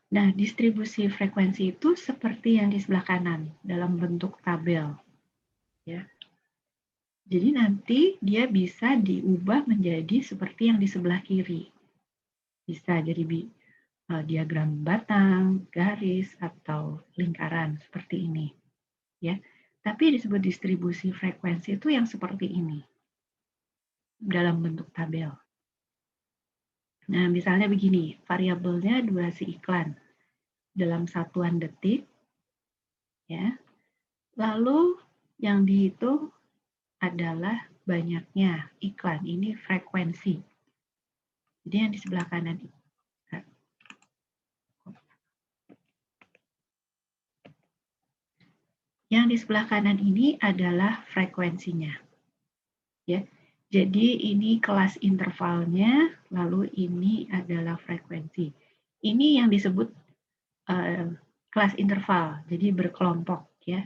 Nah, distribusi frekuensi itu seperti yang di sebelah kanan dalam bentuk tabel. Ya. Jadi nanti dia bisa diubah menjadi seperti yang di sebelah kiri. Bisa jadi diagram batang, garis, atau lingkaran seperti ini. Ya. Tapi disebut distribusi frekuensi itu yang seperti ini dalam bentuk tabel. Nah, misalnya begini, variabelnya durasi iklan dalam satuan detik, ya. Lalu yang dihitung adalah banyaknya iklan, ini frekuensi. Jadi yang di sebelah kanan ini adalah frekuensinya. Ya. Jadi ini kelas intervalnya, lalu ini adalah frekuensi. Ini yang disebut kelas interval, jadi berkelompok ya.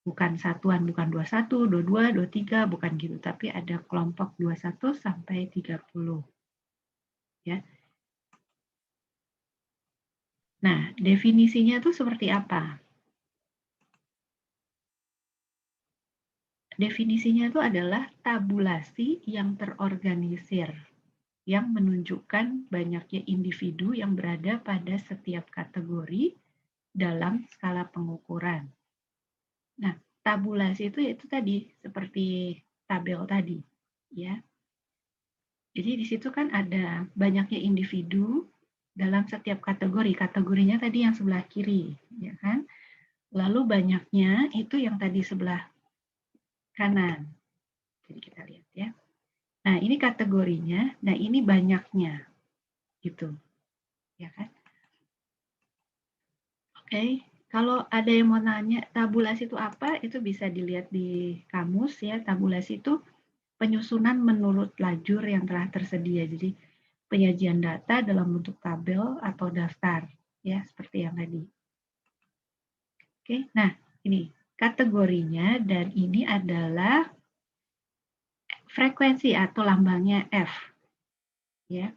Bukan satuan, bukan 21, 22, 23, bukan gitu, tapi ada kelompok 21 sampai 30. Ya. Nah, definisinya itu seperti apa? Definisinya itu adalah tabulasi yang terorganisir, yang menunjukkan banyaknya individu yang berada pada setiap kategori dalam skala pengukuran. Nah, tabulasi itu tadi seperti tabel tadi, ya. Jadi di situ kan ada banyaknya individu dalam setiap kategori. Kategorinya tadi yang sebelah kiri, ya kan? Lalu banyaknya itu yang tadi sebelah kanan. Jadi kita lihat ya. Nah, ini kategorinya, nah ini banyaknya. Gitu. Ya kan? Oke, kalau ada yang mau nanya tabulasi itu apa, itu bisa dilihat di kamus ya. Tabulasi itu penyusunan menurut lajur yang telah tersedia. Jadi penyajian data dalam bentuk tabel atau daftar ya, seperti yang tadi. Oke, nah ini kategorinya dan ini adalah frekuensi atau lambangnya F. Ya.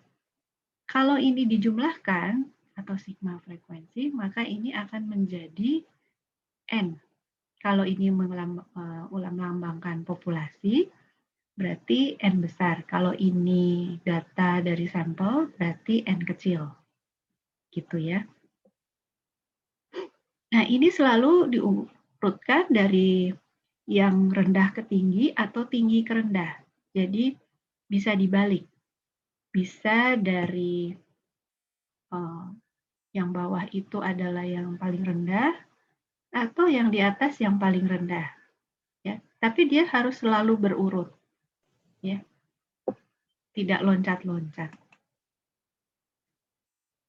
Kalau ini dijumlahkan atau sigma frekuensi, maka ini akan menjadi N. Kalau ini melambangkan populasi, berarti N besar. Kalau ini data dari sampel, berarti N kecil. Gitu ya. Nah, ini selalu diurutkan dari yang rendah ke tinggi atau tinggi ke rendah. Jadi bisa dibalik. Bisa dari yang bawah itu adalah yang paling rendah atau yang di atas yang paling rendah. Ya, tapi dia harus selalu berurut. Ya. Tidak loncat-loncat.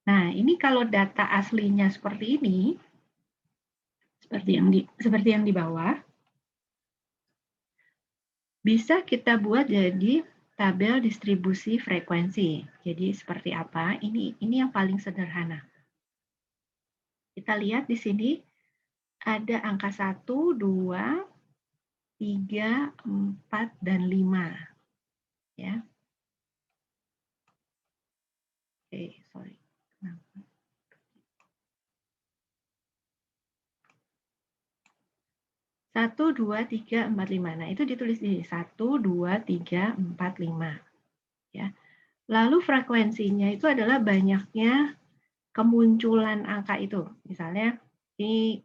Nah, ini kalau data aslinya seperti ini, seperti yang di bawah, bisa kita buat jadi tabel distribusi frekuensi. Jadi seperti apa? Ini yang paling sederhana. Kita lihat di sini ada angka 1, 2, 3, 4, dan 5. Ya. Oke, sorry. Kenapa? 1, 2, 3, 4, 5. Nah, itu ditulis di sini. 1, 2, 3, 4, 5. Ya. Lalu frekuensinya itu adalah banyaknya kemunculan angka itu. Misalnya, ini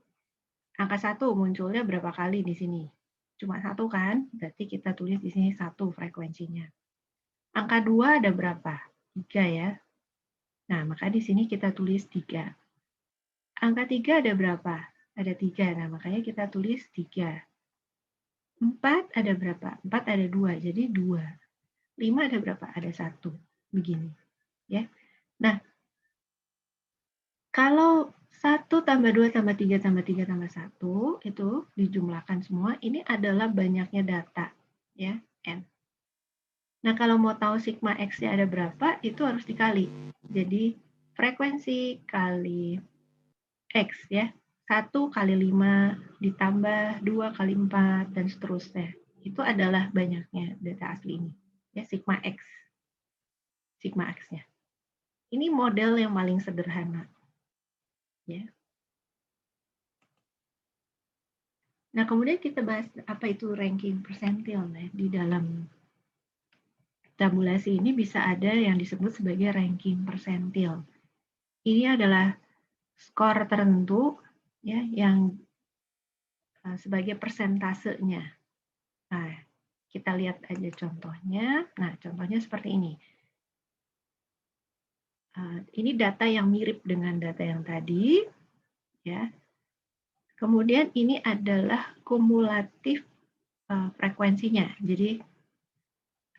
angka 1 munculnya berapa kali di sini? Cuma 1 kan? Berarti kita tulis di sini 1 frekuensinya. Angka 2 ada berapa? 3 ya. Nah, maka di sini kita tulis 3. Angka 3 ada berapa? Ada 3. Nah, makanya kita tulis 3. 4 ada berapa? 4 ada 2, jadi 2. 5 ada berapa? Ada 1. Begini. Ya. Nah, kalau 1 tambah 2 tambah 3 tambah 3 tambah 1 itu dijumlahkan semua, ini adalah banyaknya data. Ya, N. Nah, kalau mau tahu sigma X-nya ada berapa, itu harus dikali. Jadi, frekuensi kali X ya. 1 kali 5 ditambah 2 kali 4 dan seterusnya. Itu adalah banyaknya data asli ini. Ya, sigma X. Sigma X-nya. Ini model yang paling sederhana. Ya. Nah, kemudian kita bahas apa itu ranking persentil. Nah, di dalam tabulasi ini bisa ada yang disebut sebagai ranking persentil. Ini adalah skor tertentu ya yang sebagai persentasenya. Nah, kita lihat aja contohnya. Nah, contohnya seperti ini. Ini data yang mirip dengan data yang tadi, ya. Kemudian ini adalah kumulatif frekuensinya. Jadi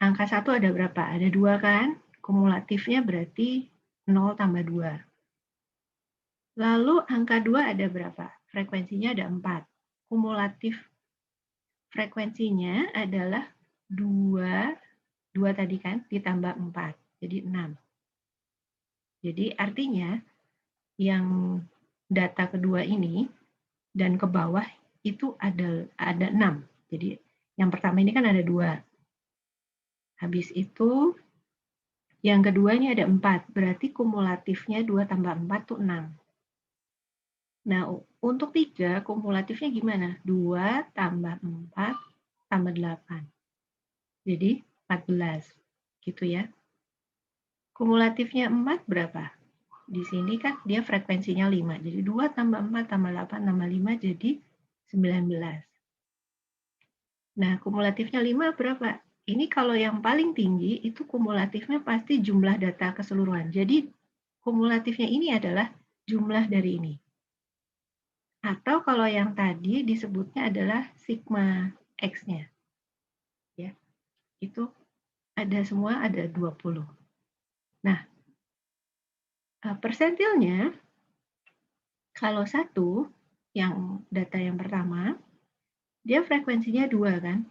angka 1 ada berapa? Ada 2 kan? Kumulatifnya berarti 0 tambah 2. Lalu angka 2 ada berapa? Frekuensinya ada 4. Kumulatif frekuensinya adalah 2 tadi kan ditambah 4. Jadi 6. Jadi artinya yang data kedua ini dan ke bawah itu ada 6. Jadi yang pertama ini kan ada 2. Habis itu yang kedua ini ada 4. Berarti kumulatifnya 2 tambah 4 itu 6. Nah, untuk 3 kumulatifnya gimana? 2 tambah 4 tambah 8. Jadi 14. Gitu ya. Kumulatifnya 4 berapa? Di sini kan dia frekuensinya 5. Jadi 2 tambah 4 tambah 8 tambah 5 jadi 19. Nah, kumulatifnya 5 berapa? Ini kalau yang paling tinggi itu kumulatifnya pasti jumlah data keseluruhan. Jadi kumulatifnya ini adalah jumlah dari ini. Atau kalau yang tadi disebutnya adalah sigma X-nya. Ya, itu ada semua ada 20. Nah, persentilnya kalau 1 yang data yang pertama dia frekuensinya 2 kan.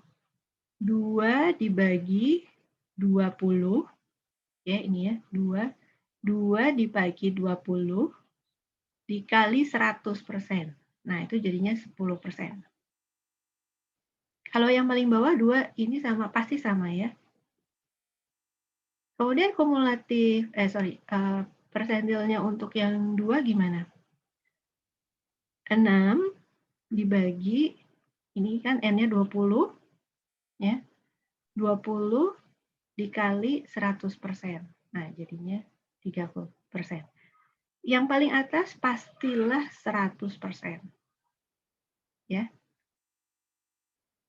2 dibagi 20 ya ini ya 2 dibagi 20 dikali 100%. Nah, itu jadinya 10%. Kalau yang paling bawah 2 ini sama pasti sama ya. Kemudian kumulatif persentilnya untuk yang 2 gimana? 6 dibagi ini kan N-nya 20 ya. 20 dikali 100%. Nah, jadinya 30%. Yang paling atas pastilah 100%. Ya.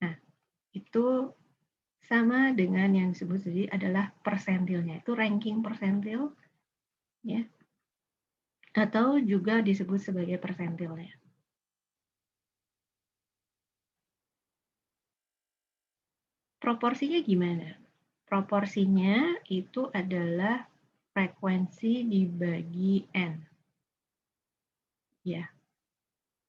Nah, itu sama dengan yang disebut tadi adalah persentilnya. Itu ranking persentil ya. Atau juga disebut sebagai persentilnya. Proporsinya gimana? Proporsinya itu adalah frekuensi dibagi N. Ya.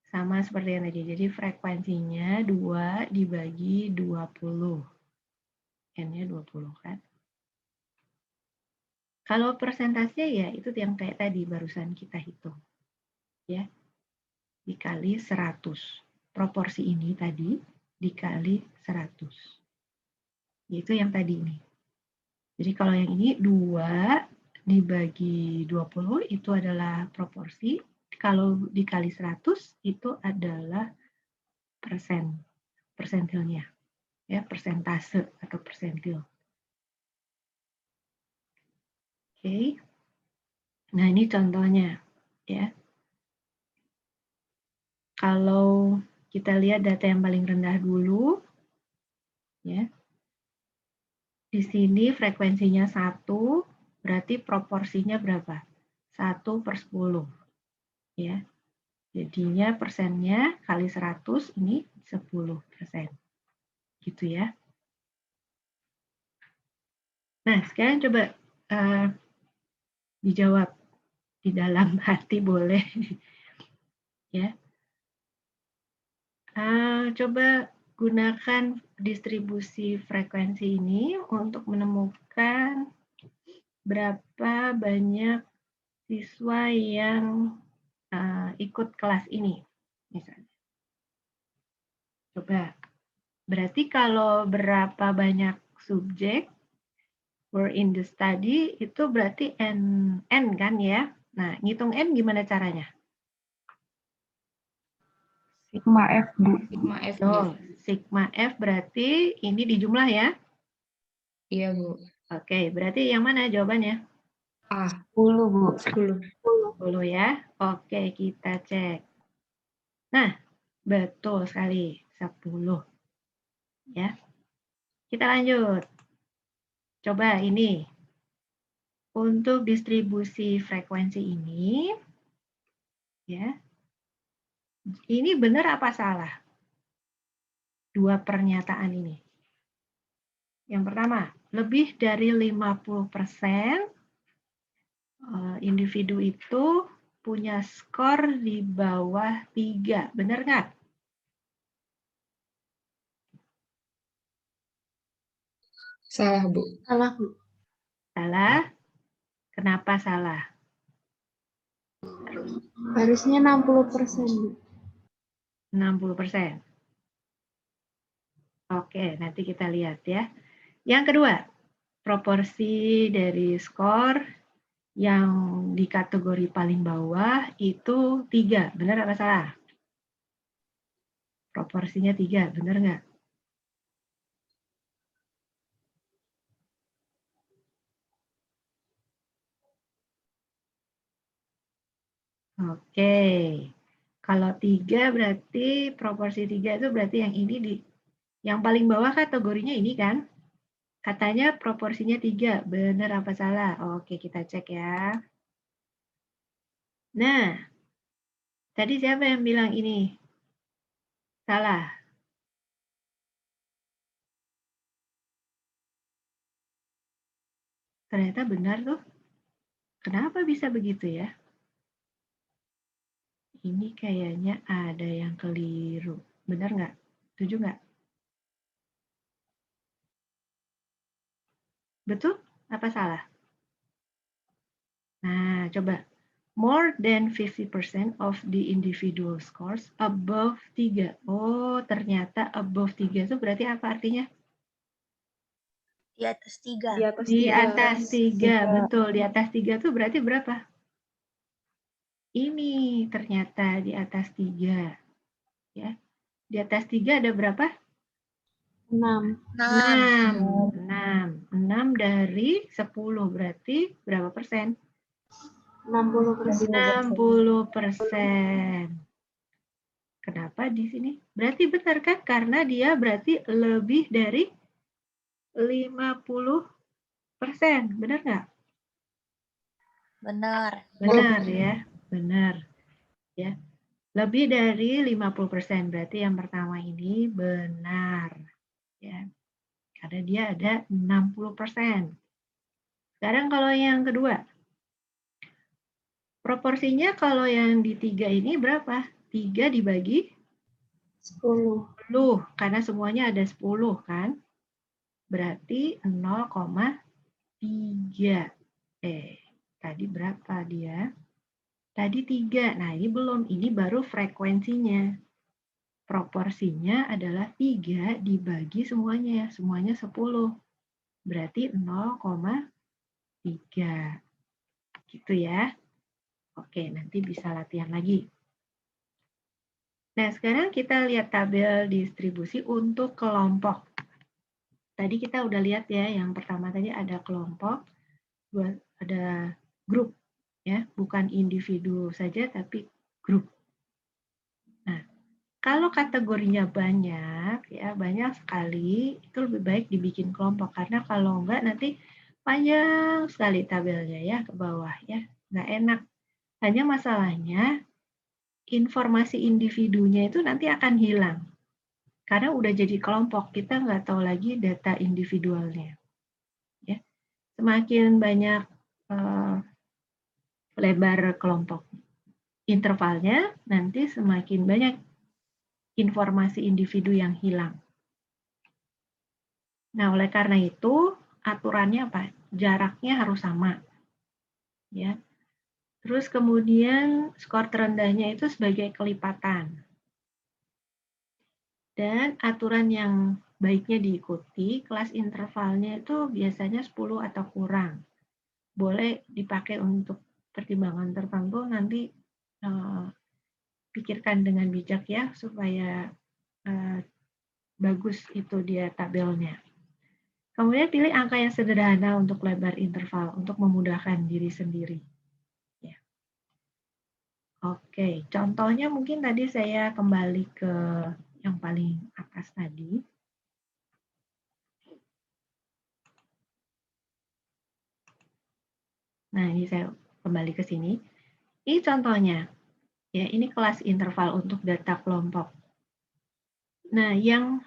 Sama seperti yang tadi. Jadi frekuensinya 2 dibagi 20. N-nya 20 kan. Kalau persentasenya ya itu yang kayak tadi barusan kita hitung. Ya. Dikali 100. Proporsi ini tadi dikali 100. Yaitu yang tadi ini. Jadi kalau yang ini 2 dibagi 20 itu adalah proporsi. Kalau dikali 100 itu adalah persentilnya. Ya, persentase atau persentil. Oke. Nah, ini contohnya ya. Kalau kita lihat data yang paling rendah dulu ya. Di sini frekuensinya 1, berarti proporsinya berapa? 1/10. Ya. Jadinya persennya kali 100 ini 10%. Gitu ya. Nah, sekarang coba dijawab di dalam hati boleh. Ya. Coba gunakan distribusi frekuensi ini untuk menemukan berapa banyak siswa yang ikut kelas ini, misalnya. Coba. Berarti kalau berapa banyak subjek were in the study itu berarti N kan ya. Nah, ngitung N gimana caranya? Sigma F, Bu. Sigma F, Bu. Tuh, sigma F berarti ini di jumlah ya? Iya, Bu. Oke, berarti yang mana jawabannya? A. 10, Bu. 10. 10 ya. Oke, kita cek. Nah, betul sekali. 10. Ya. Kita lanjut. Coba ini. Untuk distribusi frekuensi ini, ya. Ini benar apa salah? Dua pernyataan ini. Yang pertama, lebih dari 50% individu itu punya skor di bawah 3. Benar nggak? Salah, Bu. Salah, Bu. Salah. Kenapa salah? Harusnya 60%, Bu. 60%. Oke, nanti kita lihat ya. Yang kedua, proporsi dari skor yang di kategori paling bawah itu 3. Benar apa salah? Proporsinya 3, benar nggak? Oke. Kalau 3 berarti proporsi 3 itu berarti yang ini yang paling bawah kategorinya ini kan? Katanya proporsinya 3. Benar apa salah? Oke, kita cek ya. Nah, tadi siapa yang bilang ini? Salah. Ternyata benar tuh. Kenapa bisa begitu ya? Ini kayaknya ada yang keliru. Benar nggak? Setuju nggak? Betul? Apa salah? Nah, coba. More than 50% of the individual scores above 3. Oh, ternyata above 3 itu berarti apa artinya? Di atas 3. Di atas Di 3. atas 3, betul. Di atas 3 itu berarti berapa? Ini ternyata di atas 3. Ya. Di atas 3 ada berapa? 6. 6 dari 10 berarti berapa persen? 60%. 60%. Kenapa di sini? Berarti benar kan? Karena dia berarti lebih dari 50%. Benar nggak? Benar. Benar ya. Benar. Ya. Lebih dari 50%. Berarti yang pertama ini benar. Ya. Karena dia ada 60%. Sekarang kalau yang kedua. Proporsinya kalau yang di 3 ini berapa? 3 dibagi 10. 10, karena semuanya ada 10 kan? Berarti 0,3. Tadi berapa dia? Tadi 3. Nah, ini belum. Ini baru frekuensinya. Proporsinya adalah 3 dibagi semuanya. Semuanya 10. Berarti 0,3. Gitu ya. Oke, nanti bisa latihan lagi. Nah, sekarang kita lihat tabel distribusi untuk kelompok. Tadi kita udah lihat ya, yang pertama tadi ada kelompok, ada grup, ya, bukan individu saja, tapi grup. Nah, kalau kategorinya banyak, ya banyak sekali, itu lebih baik dibikin kelompok, karena kalau enggak nanti panjang sekali tabelnya ya ke bawah, ya, nggak enak. Hanya masalahnya, informasi individunya itu nanti akan hilang. Karena udah jadi kelompok, kita nggak tahu lagi data individualnya. Ya. Semakin banyak lebar kelompok intervalnya, nanti semakin banyak informasi individu yang hilang. Nah, oleh karena itu, aturannya apa? Jaraknya harus sama. Ya. Terus kemudian skor terendahnya itu sebagai kelipatan. Dan aturan yang baiknya diikuti, kelas intervalnya itu biasanya 10 atau kurang. Boleh dipakai untuk pertimbangan tertentu, nanti pikirkan dengan bijak ya, supaya bagus itu dia tabelnya. Kemudian pilih angka yang sederhana untuk lebar interval, untuk memudahkan diri sendiri. Ya. Oke, contohnya mungkin tadi saya kembali ke yang paling atas tadi. Nah, ini saya kembali ke sini. Ini contohnya. Ya, ini kelas interval untuk data kelompok. Nah, yang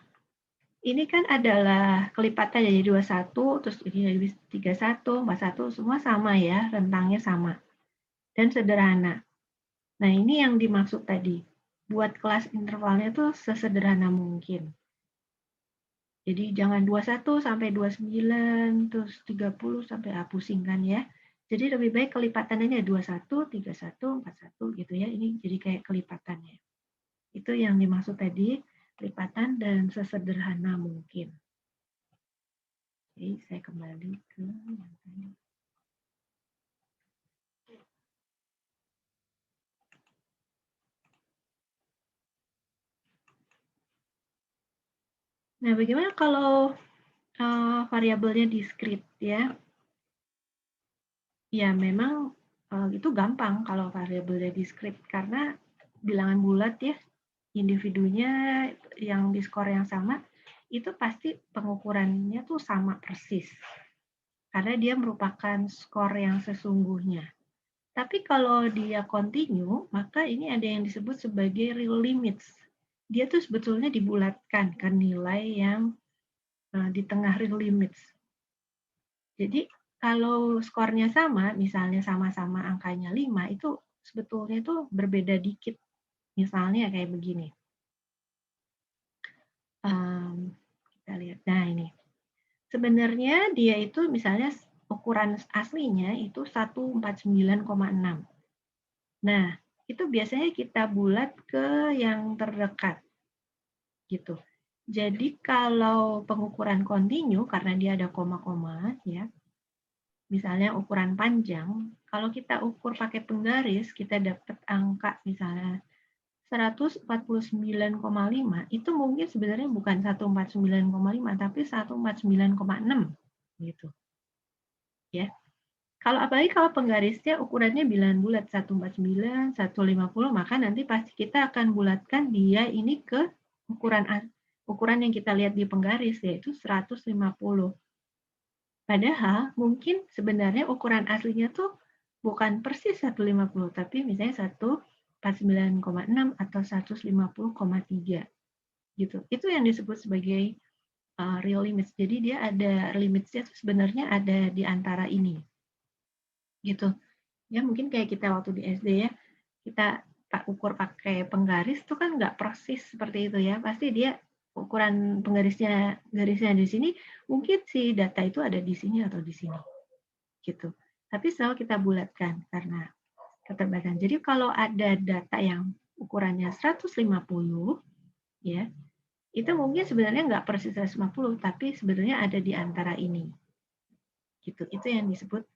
ini kan adalah kelipatan jadi 21, terus ini jadi 31, 41, semua sama ya, rentangnya sama. Dan sederhana. Nah, ini yang dimaksud tadi. Buat kelas intervalnya tuh sesederhana mungkin. Jadi jangan 21 sampai 29, terus 30 sampai pusing kan ya. Jadi lebih baik kelipatannya 21, 31, 41 gitu ya. Ini jadi kayak kelipatannya. Itu yang dimaksud tadi, kelipatan dan sesederhana mungkin. Oke, saya kembali ke yang tadi. Nah, bagaimana kalau variabelnya diskrit ya? Ya, memang itu gampang kalau variabelnya diskrit karena bilangan bulat ya, individunya yang di skor yang sama, itu pasti pengukurannya tuh sama persis. Karena dia merupakan skor yang sesungguhnya. Tapi kalau dia continue, maka ini ada yang disebut sebagai real limits. Dia tuh sebetulnya dibulatkan ke nilai yang di tengah real limits. Jadi kalau skornya sama, misalnya sama-sama angkanya 5, itu sebetulnya itu berbeda dikit. Misalnya kayak begini. Kita lihat. Nah, ini. Sebenarnya dia itu misalnya ukuran aslinya itu 149,6. Nah, itu biasanya kita bulat ke yang terdekat. Gitu. Jadi kalau pengukuran kontinu, karena dia ada koma-koma, ya, misalnya ukuran panjang, kalau kita ukur pakai penggaris, kita dapat angka misalnya 149,5, itu mungkin sebenarnya bukan 149,5, tapi 149,6 gitu. Ya. Kalau apalagi kalau penggarisnya ukurannya bilangan bulat 149, 150, maka nanti pasti kita akan bulatkan dia ini ke ukuran yang kita lihat di penggaris, yaitu 150. Padahal mungkin sebenarnya ukuran aslinya tuh bukan persis 150, tapi misalnya 149,6 atau 150,3 gitu. Itu yang disebut sebagai real limits. Jadi dia ada limitsnya sebenarnya ada di antara ini. Gitu. Ya mungkin kayak kita waktu di SD ya, kita ukur pakai penggaris itu kan nggak persis seperti itu ya. Pasti dia ukuran garisnya di sini, mungkin si data itu ada di sini atau di sini. Gitu. Tapi selalu kita bulatkan karena keterbatasan. Jadi kalau ada data yang ukurannya 150, ya, itu mungkin sebenarnya nggak persis 150, tapi sebenarnya ada di antara ini. Gitu. Itu yang disebut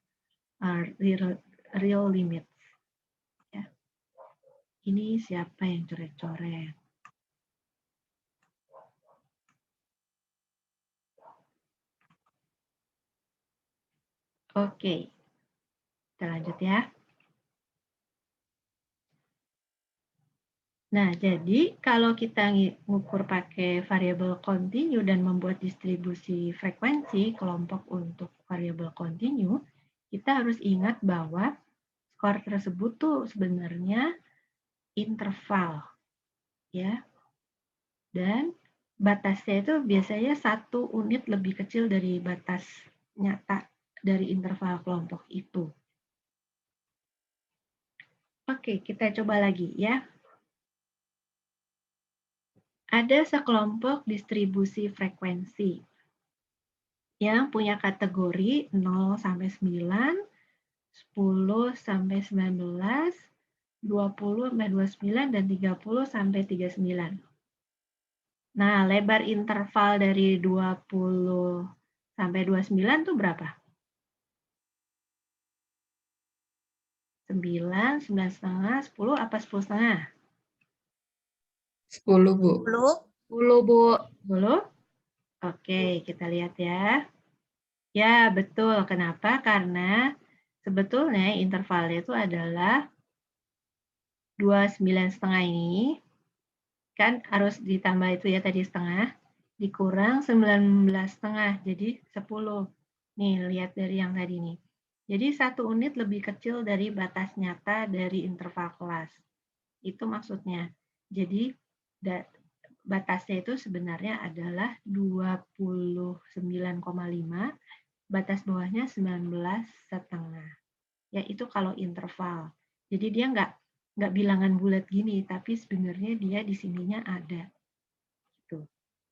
real limit. Ya. Ini siapa yang coret-coret? Oke, kita lanjut ya. Nah, jadi kalau kita ngukur pakai variabel kontinu dan membuat distribusi frekuensi kelompok untuk variabel kontinu, kita harus ingat bahwa skor tersebut tuh sebenarnya interval, ya. Dan batasnya itu biasanya 1 unit lebih kecil dari batas nyata dari interval kelompok itu. Oke, kita coba lagi ya. Ada sekelompok distribusi frekuensi yang punya kategori 0 sampai 9, 10 sampai 19, 20 sampai 29, dan 30 sampai 39. Nah, lebar interval dari 20 sampai 29 itu berapa? 9, 9,5, 10, apa 10,5? 10, Bu. 10. 10, Bu. 10? Oke, kita lihat ya. Ya, betul. Kenapa? Karena sebetulnya intervalnya itu adalah 29,5 ini. Kan harus ditambah itu ya tadi setengah. Dikurang 19,5. Jadi 10. Nih, lihat dari yang tadi nih. Jadi 1 unit lebih kecil dari batas nyata dari interval kelas. Itu maksudnya. Jadi batasnya itu sebenarnya adalah 29,5, batas bawahnya 19,5. Ya, itu kalau interval. Jadi dia nggak bilangan bulat gini, tapi sebenarnya dia di sininya ada. Gitu.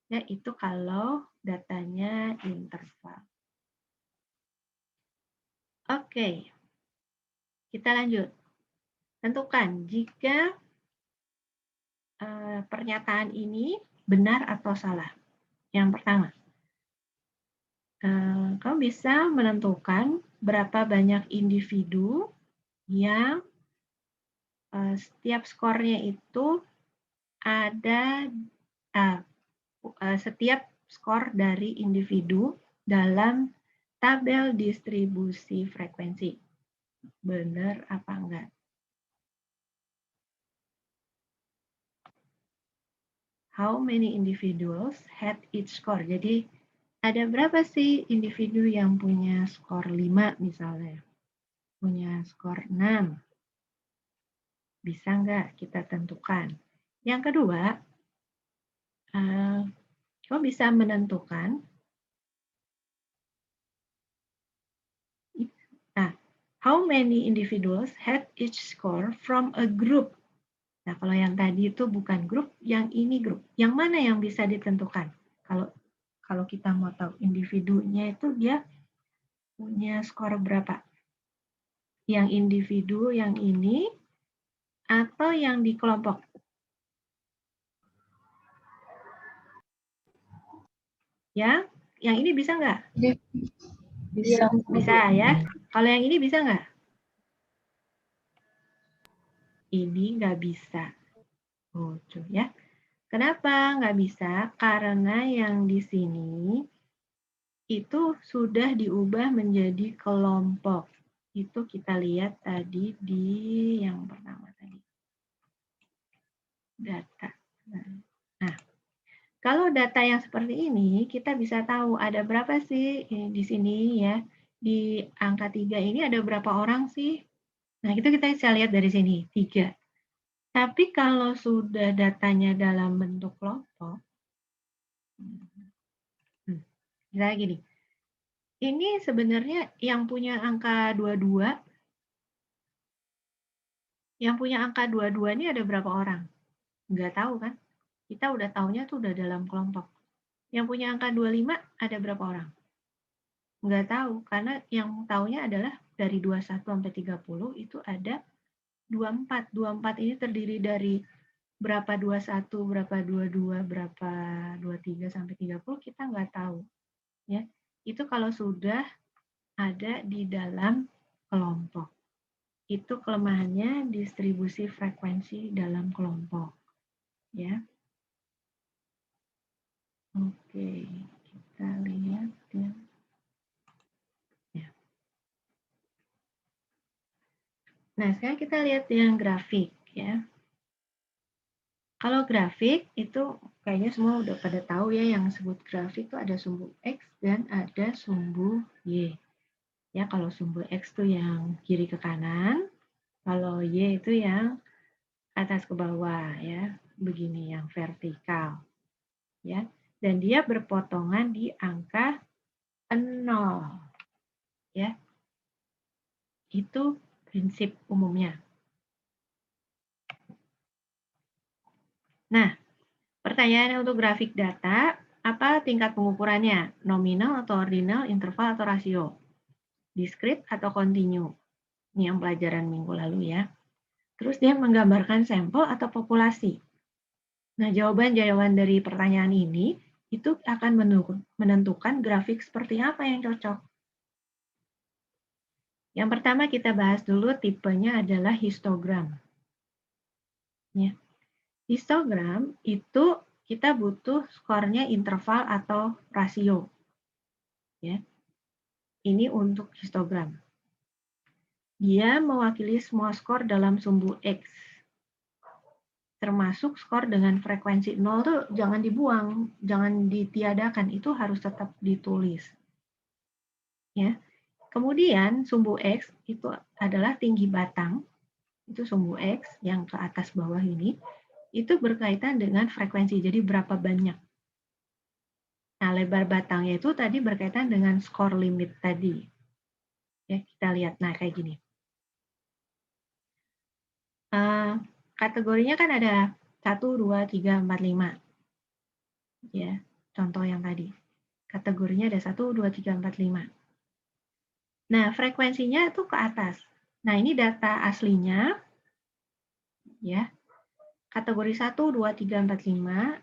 Ya, itu kalau datanya interval. Oke. Kita lanjut. Tentukan jika pernyataan ini benar atau salah. Yang pertama, kamu bisa menentukan berapa banyak individu yang setiap skornya itu ada setiap skor dari individu dalam tabel distribusi frekuensi. Benar apa enggak? How many individuals had each score? Jadi ada berapa sih individu yang punya skor 5 misalnya? Punya skor 6. Bisa enggak kita tentukan? Yang kedua, kamu bisa menentukan how many individuals had each score from a group. Nah, kalau yang tadi itu bukan grup, yang ini grup. Yang mana yang bisa ditentukan? Kalau kita mau tahu individunya itu dia punya skor berapa? Yang individu yang ini atau yang di kelompok? Ya, yang ini bisa nggak? Bisa ya. Kalau yang ini bisa nggak? Ini nggak bisa. Tuh ya. Kenapa nggak bisa? Karena yang di sini itu sudah diubah menjadi kelompok. Itu kita lihat tadi di yang pertama tadi. Data. Nah, kalau data yang seperti ini, kita bisa tahu ada berapa sih di sini ya. Di angka 3 ini ada berapa orang sih? Nah, itu kita bisa lihat dari sini, 3. Tapi kalau sudah datanya dalam bentuk kelompok, misalnya gini, ini sebenarnya yang punya angka 22, ini ada berapa orang? Nggak tahu kan? Kita udah tahunya tuh udah dalam kelompok. Yang punya angka 25 ada berapa orang? Nggak tahu, karena yang tahunya adalah dari 21 sampai 30 itu ada 24. 24 ini terdiri dari berapa 21, berapa 22, berapa 23 sampai 30 kita nggak tahu. Ya, itu kalau sudah ada di dalam kelompok. Itu kelemahannya distribusi frekuensi dalam kelompok. Ya. Oke, kita lihat ya. Nah, sekarang kita lihat yang grafik ya. Kalau grafik itu kayaknya semua udah pada tahu ya, yang disebut grafik itu ada sumbu X dan ada sumbu Y. Ya, kalau sumbu X itu yang kiri ke kanan, kalau Y itu yang atas ke bawah ya, begini yang vertikal. Ya. Dan dia berpotongan di angka 0. Ya. Itu prinsip umumnya. Nah, pertanyaannya untuk grafik data, apa tingkat pengukurannya? Nominal atau ordinal, interval atau rasio? Diskrit atau kontinu? Ini yang pelajaran minggu lalu ya. Terus dia menggambarkan sampel atau populasi. Nah, jawaban-jawaban dari pertanyaan ini itu akan menentukan grafik seperti apa yang cocok. Yang pertama kita bahas dulu tipenya adalah histogram. Ya. Histogram itu kita butuh skornya interval atau rasio. Ya. Ini untuk histogram. Dia mewakili semua skor dalam sumbu X. Termasuk skor dengan frekuensi 0 tuh jangan dibuang, jangan ditiadakan, itu harus tetap ditulis. Ya. Kemudian sumbu X itu adalah tinggi batang, itu sumbu X yang ke atas bawah ini, itu berkaitan dengan frekuensi, jadi berapa banyak. Nah, lebar batangnya itu tadi berkaitan dengan skor limit tadi. Ya, kita lihat, nah kayak gini. Kategorinya kan ada 1, 2, 3, 4, 5. Ya, contoh yang tadi. Kategorinya ada 1, 2, 3, 4, 5. Nah, frekuensinya itu ke atas. Nah, ini data aslinya. Ya. Kategori 1, 2, 3, 4, 5.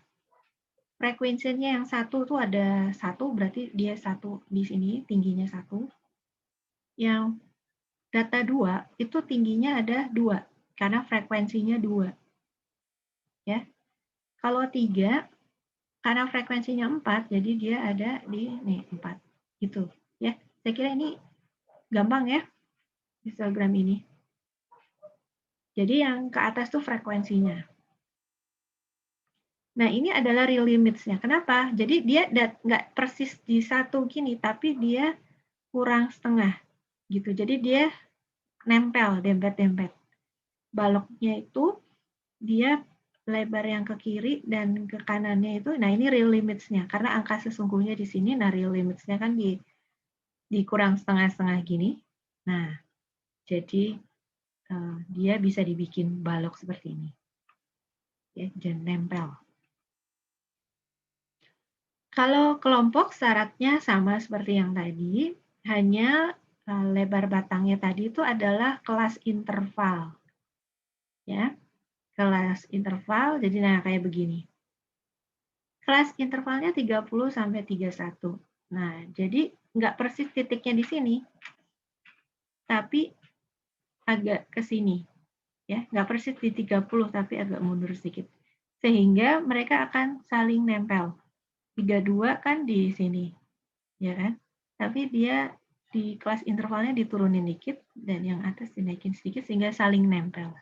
Frekuensinya yang 1 tuh ada 1, berarti dia 1 di sini, tingginya 1. Yang data 2, itu tingginya ada 2, karena frekuensinya 2. Ya. Kalau 3, karena frekuensinya 4, jadi dia ada di nih 4. Gitu. Ya. Saya kira ini gampang ya, histogram ini. Jadi yang ke atas tuh frekuensinya. Nah, ini adalah real limits-nya. Kenapa? Jadi dia nggak persis di 1 gini, tapi dia kurang setengah. Gitu. Jadi dia nempel, dempet-dempet. Baloknya itu dia lebar yang ke kiri dan ke kanannya itu, nah ini real limits-nya. Karena angka sesungguhnya di sini, nah real limits-nya kan di kurang setengah-setengah gini. Nah, jadi dia bisa dibikin balok seperti ini. Ya, dan nempel. Kalau kelompok syaratnya sama seperti yang tadi, hanya lebar batangnya tadi itu adalah kelas interval. Ya, kelas interval, jadi nah kayak begini. Kelas intervalnya 30 sampai 31. Nah, jadi nggak persis titiknya di sini, tapi agak ke sini. Ya, nggak persis di 30, tapi agak mundur sedikit. Sehingga mereka akan saling nempel. 32 kan di sini, ya kan? Tapi dia di kelas intervalnya diturunin dikit dan yang atas dinaikin sedikit sehingga saling nempel.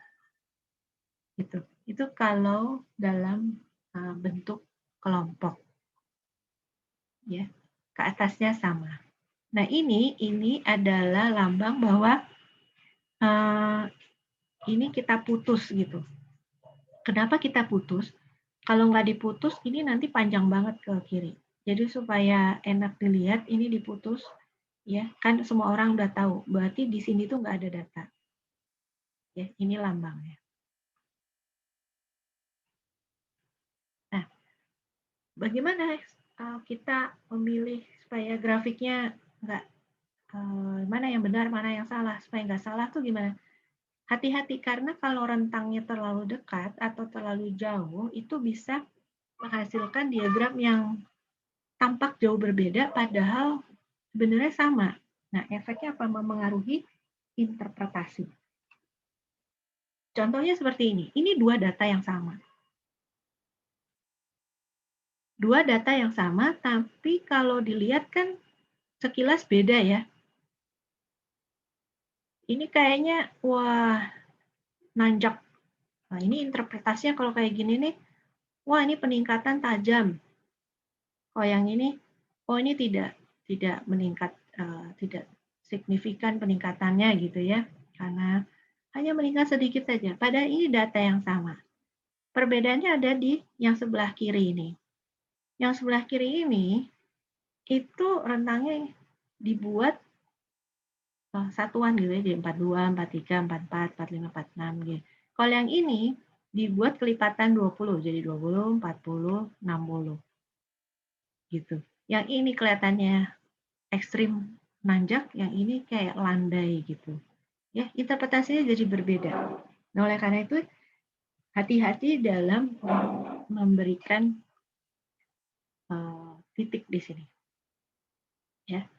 Gitu. Itu kalau dalam bentuk kelompok. Ya. Ke atasnya sama. Nah, ini adalah lambang bahwa ini kita putus gitu. Kenapa kita putus? Kalau nggak diputus, ini nanti panjang banget ke kiri. Jadi supaya enak dilihat, ini diputus, ya kan semua orang udah tahu. Berarti di sini tuh nggak ada data. Ya, ini lambangnya. Nah, bagaimana kita memilih supaya grafiknya nggak mana yang benar, mana yang salah, supaya nggak salah tuh gimana? Hati-hati karena kalau rentangnya terlalu dekat atau terlalu jauh, itu bisa menghasilkan diagram yang tampak jauh berbeda padahal sebenarnya sama. Nah, efeknya apa? Memengaruhi interpretasi. Contohnya seperti ini. Ini dua data yang sama. Dua data yang sama, tapi kalau dilihat kan sekilas beda ya. Ini kayaknya, wah, nanjak. Nah, ini interpretasinya kalau kayak gini nih, wah ini peningkatan tajam. Oh yang ini, oh ini tidak meningkat, tidak signifikan peningkatannya gitu ya, karena hanya meningkat sedikit saja. Padahal ini data yang sama. Perbedaannya ada di yang sebelah kiri ini. Yang sebelah kiri ini itu rentangnya dibuat satuan gitu ya, jadi 42, 43, 44, 45, 46 gitu. Kalau yang ini dibuat kelipatan 20, jadi 20, 40, 60. Gitu. Yang ini kelihatannya ekstrim nanjak, yang ini kayak landai gitu. Ya, interpretasinya jadi berbeda. Nah, oleh karena itu hati-hati dalam memberikan titik di sini. Ya.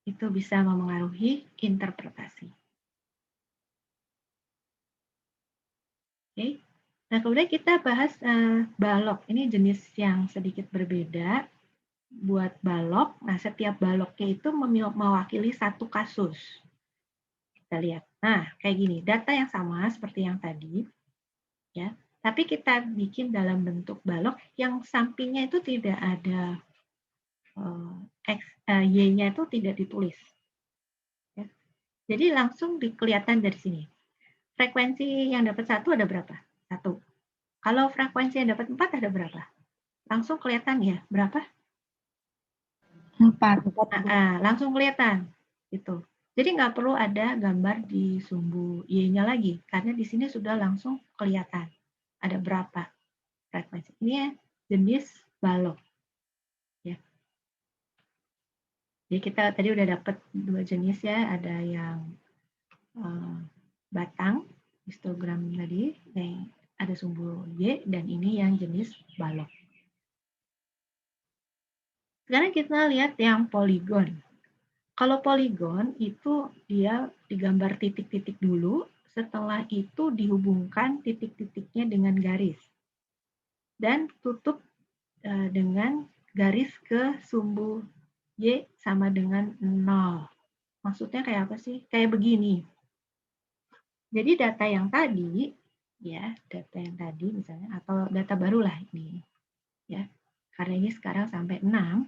Itu bisa memengaruhi interpretasi. Oke. Nah, kemudian kita bahas balok. Ini jenis yang sedikit berbeda. Buat balok, nah setiap baloknya itu mewakili satu kasus. Kita lihat. Nah, kayak gini, data yang sama seperti yang tadi, ya. Tapi kita bikin dalam bentuk balok yang sampingnya itu tidak ada Y-nya itu tidak ditulis. Ya. Jadi langsung kelihatan dari sini. Frekuensi yang dapat 1 ada berapa? 1. Kalau frekuensi yang dapat 4 ada berapa? Langsung kelihatan ya, berapa? 4. Langsung kelihatan. Gitu. Jadi nggak perlu ada gambar di sumbu Y-nya lagi, karena di sini sudah langsung kelihatan ada berapa frekuensi. Ini ya, jenis balok. Ya. Jadi kita tadi udah dapat 2 jenis ya, ada yang batang, histogram tadi, ada sumbu Y, dan ini yang jenis balok. Sekarang kita lihat yang poligon. Kalau poligon itu dia digambar titik-titik dulu, setelah itu dihubungkan titik-titiknya dengan garis. Dan tutup dengan garis ke sumbu Y sama dengan 0. Maksudnya kayak apa sih? Kayak begini. Jadi data yang tadi, ya, data yang tadi misalnya, atau data barulah ini, ya, karena ini sekarang sampai 6,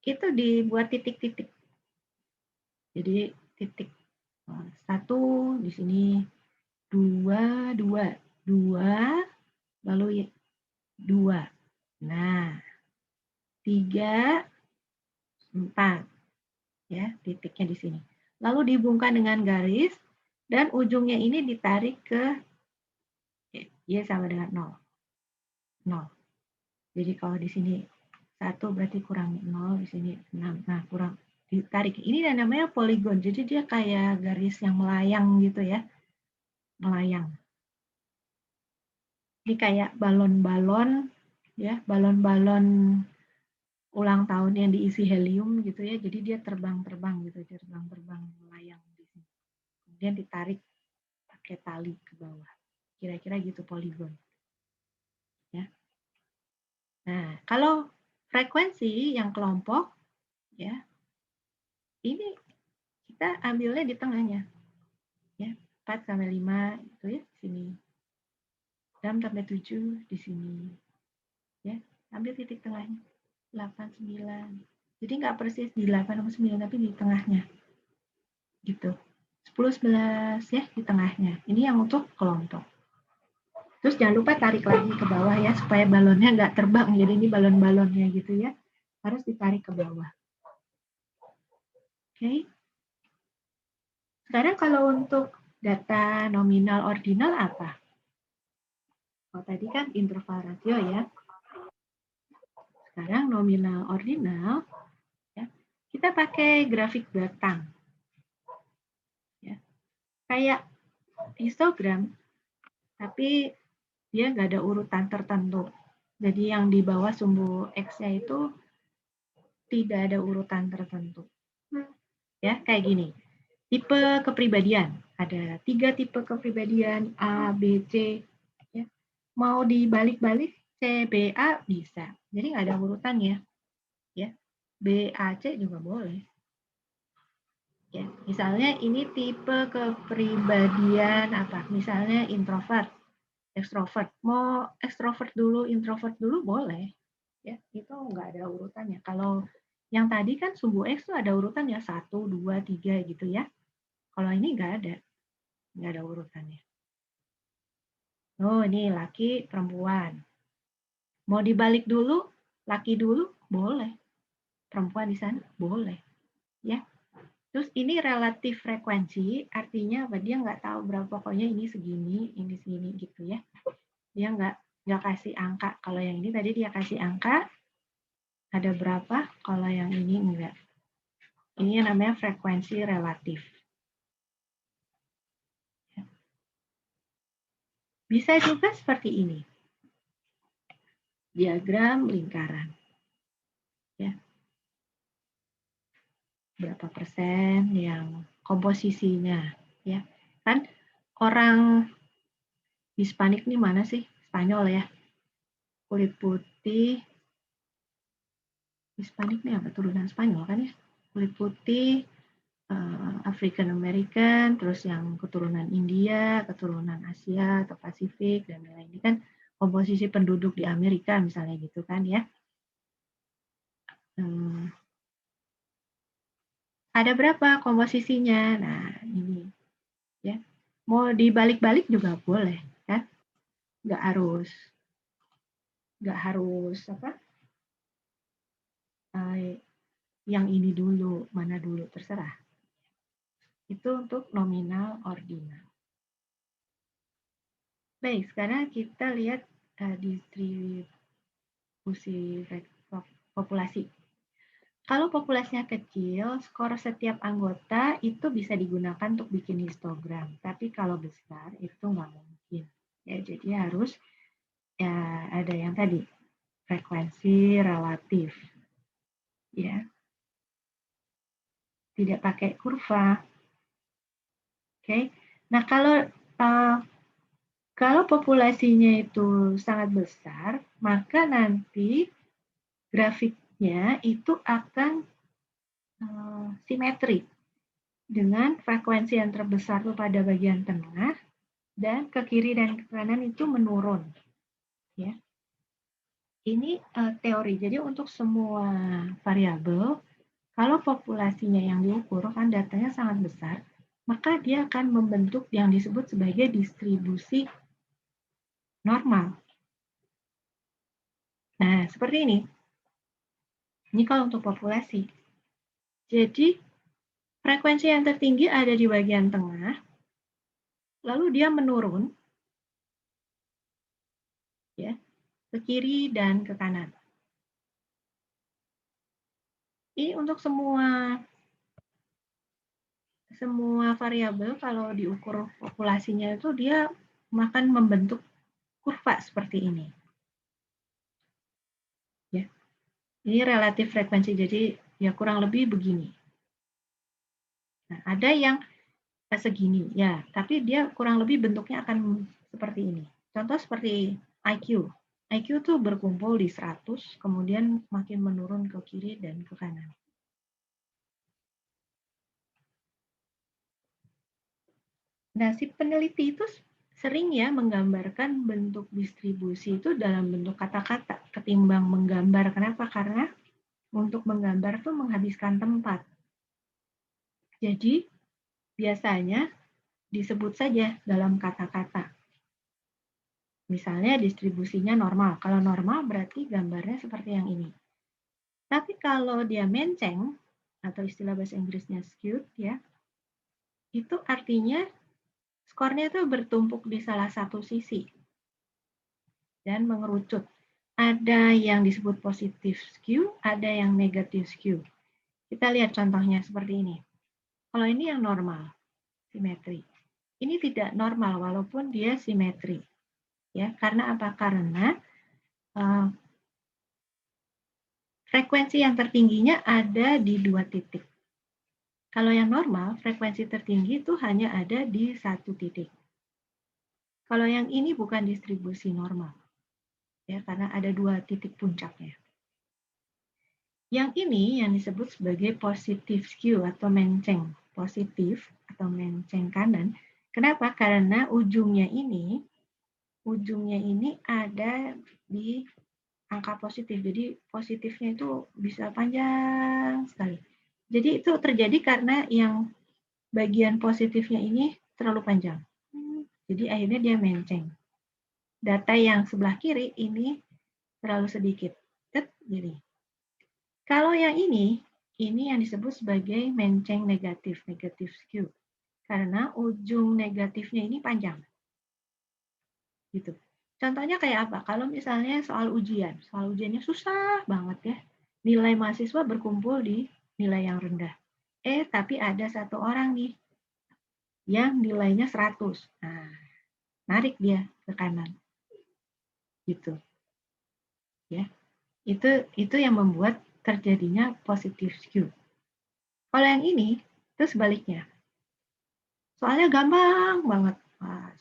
itu dibuat titik-titik. Jadi titik 1 di sini, 2, lalu 2. Nah, 3, 4. Ya, titiknya di sini. Lalu dihubungkan dengan garis, dan ujungnya ini ditarik ke Y sama dengan 0. Jadi kalau di sini 1 berarti kurang 0, di sini 6. Nah, kurang ditarik. Ini namanya poligon. Jadi dia kayak garis yang melayang gitu ya. Melayang. Ini kayak balon-balon ya, balon-balon ulang tahun yang diisi helium gitu ya. Jadi dia terbang-terbang gitu, terbang-terbang melayang di sini. Kemudian ditarik pakai tali ke bawah. Kira-kira gitu poligon. Ya. Nah, kalau frekuensi yang kelompok ya, ini kita ambilnya di tengahnya. Ya, 4 sampai 5 itu ya di sini. 6 sampai 7 di sini. Ya, ambil titik tengahnya. 8 9. Jadi nggak persis di 8 sama 9 tapi di tengahnya. Gitu. 10 11 ya di tengahnya. Ini yang untuk kelompok. Terus jangan lupa tarik lagi ke bawah ya supaya balonnya nggak terbang. Jadi ini balon-balonnya gitu ya. Harus ditarik ke bawah. Oke. Sekarang kalau untuk data nominal ordinal apa? Oh, tadi kan interval rasio ya. Sekarang nominal ordinal, ya, kita pakai grafik batang. Ya. Kayak histogram, tapi dia nggak ada urutan tertentu. Jadi yang di bawah sumbu X-nya itu tidak ada urutan tertentu. Ya, kayak gini. Tipe kepribadian. Ada 3 tipe kepribadian, A, B, C. Ya. Mau dibalik-balik, C, B, A bisa. Jadi nggak ada urutannya. Ya. B, A, C juga boleh. Ya. Misalnya ini tipe kepribadian apa? Misalnya introvert, extrovert. Mau extrovert dulu, introvert dulu boleh. Ya, itu nggak ada urutannya. Kalau yang tadi kan sumbu X itu ada urutannya 1, 2, 3 gitu ya. Kalau ini nggak ada urutannya. Oh, ini laki, perempuan. Mau dibalik dulu, laki dulu, boleh. Perempuan di sana, boleh. Ya. Terus ini relatif frekuensi, artinya apa? Dia nggak tahu berapa, pokoknya ini segini gitu ya. Dia nggak kasih angka. Kalau yang ini tadi dia kasih angka, ada berapa, kalau yang ini enggak. Ini yang namanya frekuensi relatif. Bisa juga seperti ini. Diagram lingkaran. Ya. Berapa persen yang komposisinya. Ya. Kan orang Hispanik nih mana sih? Spanyol ya. Kulit putih. Hispanik nih apa? Turunan Spanyol kan ya? Kulit putih, African American, terus yang keturunan India, keturunan Asia atau Pasifik, dan lain-lain. Ini kan komposisi penduduk di Amerika misalnya gitu kan ya. Ada berapa komposisinya? Nah, ini ya. Mau dibalik-balik juga boleh kan? Nggak harus apa? Yang ini dulu, mana dulu, terserah. Itu untuk nominal ordinal. Baik, sekarang kita lihat distribusi populasi. Kalau populasinya kecil, skor setiap anggota itu bisa digunakan untuk bikin histogram. Tapi kalau besar itu nggak mungkin. Ya, jadi harus ya ada yang tadi frekuensi relatif. Ya, tidak pakai kurva. Oke. Nah, kalau populasinya itu sangat besar, maka nanti grafiknya itu akan simetri dengan frekuensi yang terbesar itu pada bagian tengah dan ke kiri dan ke kanan itu menurun. Ya. Ini teori. Jadi untuk semua variabel, kalau populasinya yang diukur kan datanya sangat besar, maka dia akan membentuk yang disebut sebagai distribusi normal. Nah, seperti ini. Ini kalau untuk populasi. Jadi, frekuensi yang tertinggi ada di bagian tengah, lalu dia menurun ya, ke kiri dan ke kanan. Ini untuk semua variabel kalau diukur populasinya itu dia akan membentuk kurva seperti ini. Ya. Ini relatif frekuensi, jadi ya kurang lebih begini. Nah, ada yang segini, ya, tapi dia kurang lebih bentuknya akan seperti ini. Contoh seperti IQ. IQ tuh berkumpul di 100, kemudian makin menurun ke kiri dan ke kanan. Nah, si peneliti itu sering ya menggambarkan bentuk distribusi itu dalam bentuk kata-kata ketimbang menggambar. Kenapa? Karena untuk menggambar tuh menghabiskan tempat. Jadi, biasanya disebut saja dalam kata-kata. Misalnya distribusinya normal. Kalau normal berarti gambarnya seperti yang ini. Tapi kalau dia menceng, atau istilah bahasa Inggrisnya skewed, ya, itu artinya skornya itu bertumpuk di salah satu sisi dan mengerucut. Ada yang disebut positif skew, ada yang negatif skew. Kita lihat contohnya seperti ini. Kalau ini yang normal, simetri. Ini tidak normal walaupun dia simetri. Ya, karena apa? Karena frekuensi yang tertingginya ada di 2 titik. Kalau yang normal, frekuensi tertinggi itu hanya ada di 1 titik. Kalau yang ini bukan distribusi normal, ya, karena ada 2 titik puncaknya. Yang ini yang disebut sebagai positive skew atau menceng positif atau menceng kanan. Kenapa? Karena ujungnya ini ada di angka positif. Jadi positifnya itu bisa panjang sekali. Jadi itu terjadi karena yang bagian positifnya ini terlalu panjang. Jadi akhirnya dia menceng. Data yang sebelah kiri ini terlalu sedikit. Jadi kalau yang ini yang disebut sebagai menceng negatif, negatif skew. Karena ujung negatifnya ini panjang. Gitu. Contohnya kayak apa? Kalau misalnya soal ujiannya susah banget ya. Nilai mahasiswa berkumpul di nilai yang rendah. Tapi ada satu orang nih yang nilainya 100. Nah, narik dia ke kanan. Gitu. Ya. Itu yang membuat terjadinya positive skew. Kalau yang ini, itu sebaliknya. Soalnya gampang banget.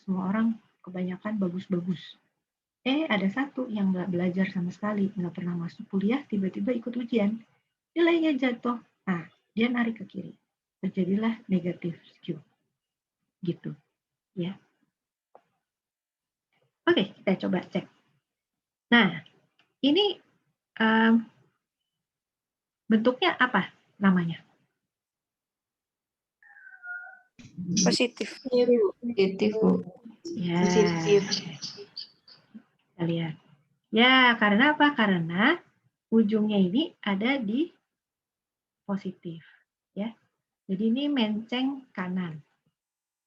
Semua orang kebanyakan bagus-bagus. Ada satu yang nggak belajar sama sekali, nggak pernah masuk kuliah, tiba-tiba ikut ujian, nilainya jatuh. Nah, dia narik ke kiri. Terjadilah negatif skew. Gitu, ya. Oke, kita coba cek. Nah, ini bentuknya apa namanya? Positif. Positif, Bu. Ya, Positif. kita lihat. Ya, karena apa? Karena ujungnya ini ada di positif, ya. Jadi ini menceng kanan,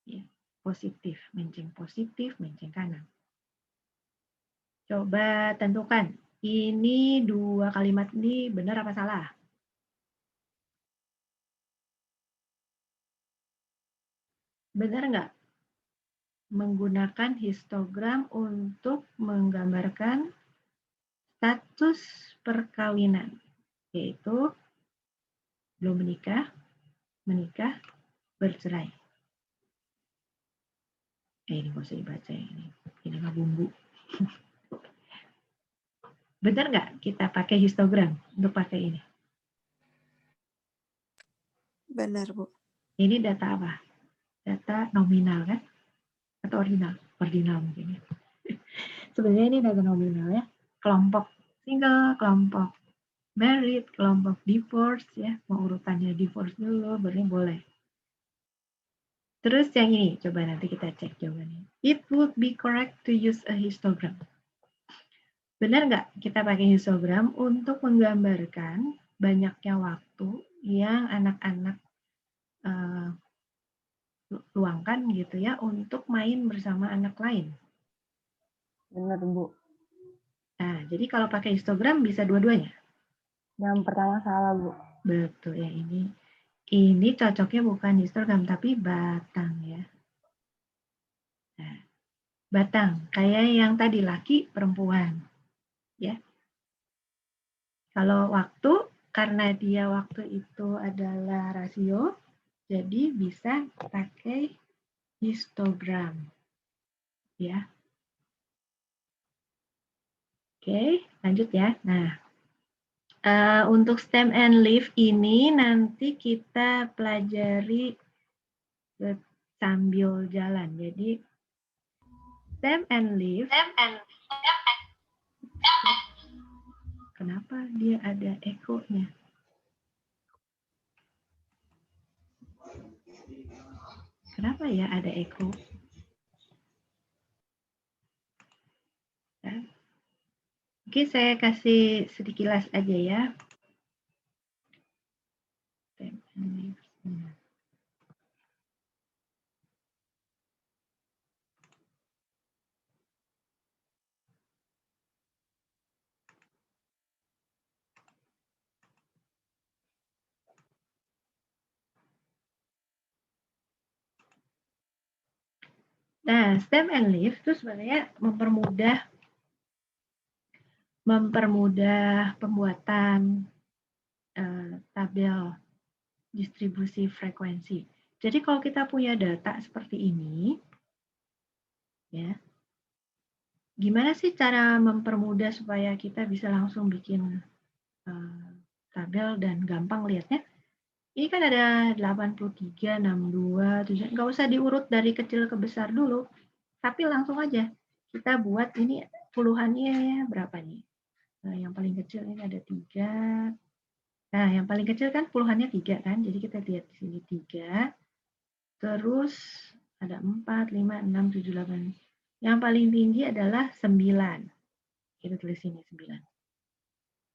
ya. Positif, menceng kanan. Coba tentukan, ini dua kalimat ini benar apa salah? Benar nggak? Menggunakan histogram untuk menggambarkan status perkawinan, yaitu belum menikah, menikah, bercerai. Ini nggak usah dibaca ini mah bumbu. Benar nggak kita pakai histogram untuk pakai ini? Benar, Bu. Ini data apa? Data nominal kan? Atau ordinal? Ordinal mungkin ya. Sebenarnya ini data nominal ya. Kelompok single, kelompok married, kelompok divorce ya. Mau urutannya divorce dulu, baru boleh. Terus yang ini, coba nanti kita cek jawabannya. It would be correct to use a histogram. Benar nggak kita pakai histogram untuk menggambarkan banyaknya waktu yang anak-anak luangkan gitu ya untuk main bersama anak lain. Benar, Bu. Nah, jadi kalau pakai histogram bisa dua-duanya. Yang pertama salah, Bu. Betul ya, ini cocoknya bukan histogram tapi batang ya. Nah, batang kayak yang tadi laki perempuan ya. Kalau waktu karena dia waktu itu adalah rasio, jadi bisa pakai histogram ya. Oke, lanjut ya. Nah, untuk stem and leaf ini nanti kita pelajari sambil jalan. Jadi stem and leaf. Kenapa dia ada echo-nya? Kenapa ya ada echo? Oke, saya kasih sedikit aja ya. Stem and leaf. Nah, stem and leaf itu sebenarnya mempermudah pembuatan tabel distribusi frekuensi. Jadi kalau kita punya data seperti ini, ya, gimana sih cara mempermudah supaya kita bisa langsung bikin tabel dan gampang lihatnya? Ini kan ada 83, 62, 7, nggak usah diurut dari kecil ke besar dulu, tapi langsung aja kita buat ini puluhannya berapa nih? Nah, yang paling kecil ini ada 3. Nah, yang paling kecil kan puluhannya 3 kan, jadi kita lihat di sini 3. Terus ada 4, 5, 6, 7, 8. Yang paling tinggi adalah 9. Kita tulis sini 9.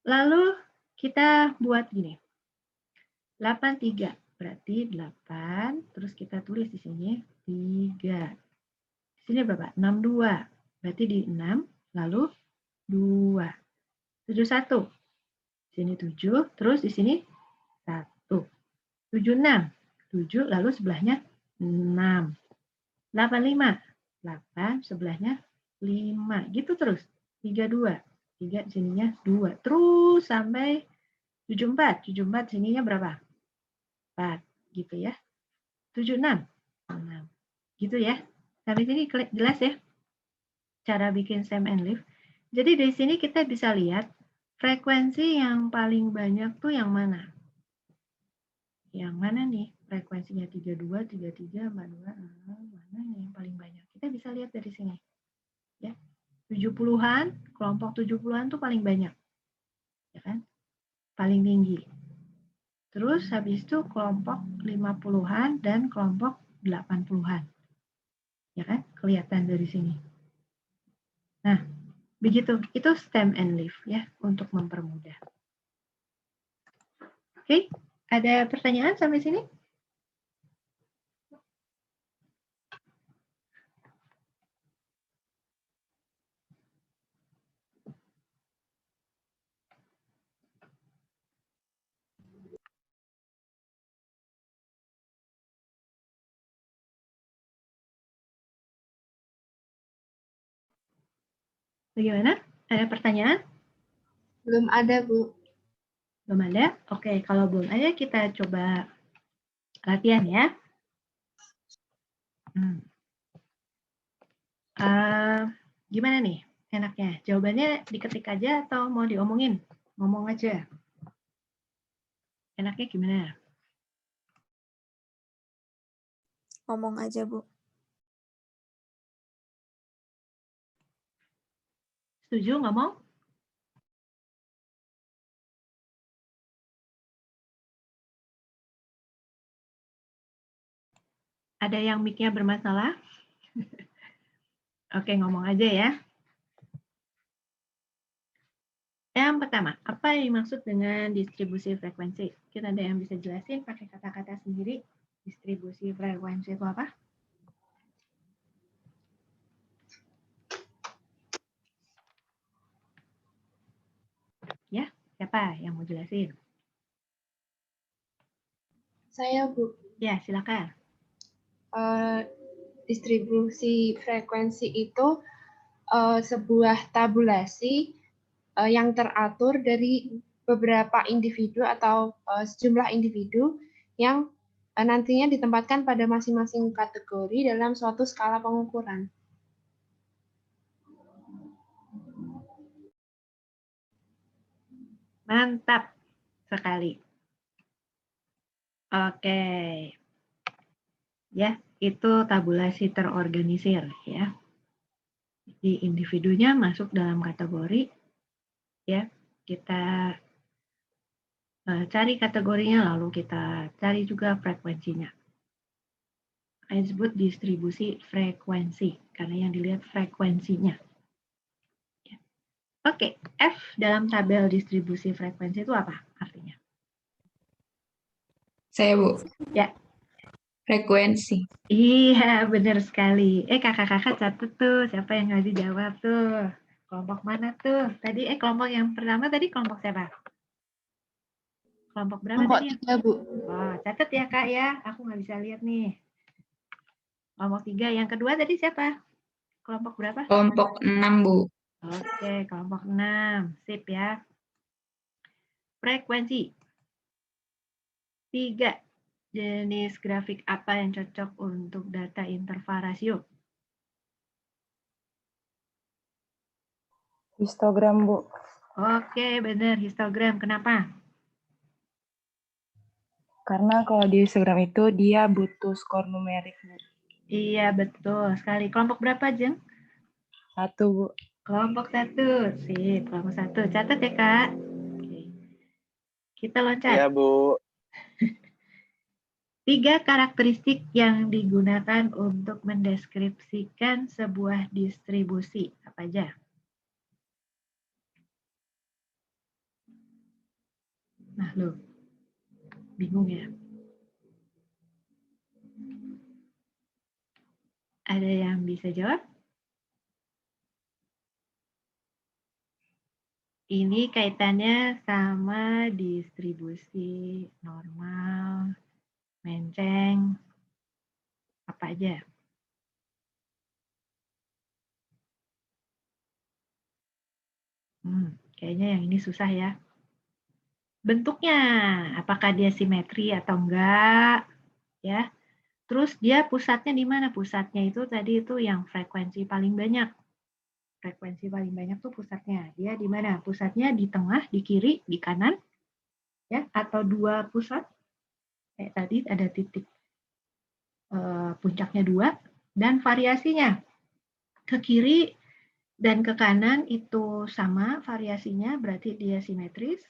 Lalu kita buat gini. 83 berarti 8, terus kita tulis di sini 3. Di sini berapa? 62. Berarti di 6, lalu 2. 71. Di sini 7, terus di sini 1. 76. 7, lalu sebelahnya 6. 85. 8, sebelahnya 5. Gitu terus. 32. 3 di sininya 2. Terus sampai 74. 74 sininya berapa? 4. Gitu ya. 76. 6. Gitu ya. Sampai sini jelas ya? cara bikin stem and leaf. Jadi dari sini kita bisa lihat frekuensi yang paling banyak tuh yang mana? Yang mana nih? Frekuensinya 32, 33, 42, mana yang paling banyak? Kita bisa lihat dari sini. Ya. 70-an, kelompok 70-an tuh paling banyak. Ya kan? Paling tinggi. Terus habis itu kelompok 50-an dan kelompok 80-an. Ya kan? Kelihatan dari sini. Nah, begitu. Itu stem and leaf ya untuk mempermudah. Oke, ada pertanyaan sampai sini? Bagaimana? Ada pertanyaan? Belum ada, Bu. Belum ada? Oke, kalau belum ada kita coba latihan ya. Gimana nih enaknya? Jawabannya diketik aja atau mau diomongin? Ngomong aja. Enaknya gimana? Ngomong aja, Bu. Setuju ngomong? Ada yang mic-nya bermasalah? Oke, ngomong aja ya. Yang pertama, apa yang dimaksud dengan distribusi frekuensi? Kita ada yang bisa jelasin pakai kata-kata sendiri. Distribusi frekuensi itu apa? Ya, siapa yang mau jelasin? Saya, Bu. Ya, silakan. Distribusi frekuensi itu sebuah tabulasi yang teratur dari beberapa individu atau sejumlah individu yang nantinya ditempatkan pada masing-masing kategori dalam suatu skala pengukuran. Mantap sekali. Oke. Ya, itu tabulasi terorganisir ya. Jadi individunya masuk dalam kategori ya. Kita cari kategorinya lalu kita cari juga frekuensinya. Ini disebut distribusi frekuensi karena yang dilihat frekuensinya. Ya. Oke, F dalam tabel distribusi frekuensi itu apa artinya? Saya, Bu. Ya. Frekuensi. Iya, benar sekali. Kakak-kakak catat tuh, siapa yang ngasih jawab tuh? Kelompok mana tuh? Tadi, kelompok yang pertama tadi kelompok siapa? Kelompok berapa Kelompok tadi? 3, Bu. Oh, catat ya, Kak ya. Aku nggak bisa lihat nih. Kelompok 3. Yang kedua tadi siapa? Kelompok berapa? Kelompok 6, Bu. Oke, kelompok 6. Sip ya. Frekuensi. 3. Jenis grafik apa yang cocok untuk data interval rasio? Histogram, Bu. Oke, benar. Histogram. Kenapa? Karena kalau di histogram itu dia butuh skor numerik, Bu. Iya, betul sekali. Kelompok berapa, Jeng? 1, Bu. Kelompok 1. Sip, kelompok 1. Catat ya, Kak. Oke. Kita loncat. Iya, Bu. 3 karakteristik yang digunakan untuk mendeskripsikan sebuah distribusi. Apa aja? Nah, loh. Bingung ya? Ada yang bisa jawab? Ini kaitannya sama distribusi normal, menceng, apa aja? Kayaknya yang ini susah ya. Bentuknya, apakah dia simetri atau enggak? Ya. Terus dia pusatnya di mana? Pusatnya itu tadi itu yang frekuensi paling banyak. Frekuensi paling banyak tuh pusatnya. Dia di mana? Pusatnya di tengah, di kiri, di kanan, ya, atau dua pusat. Kayak tadi ada titik puncaknya 2, dan variasinya ke kiri dan ke kanan itu sama variasinya, berarti dia simetris.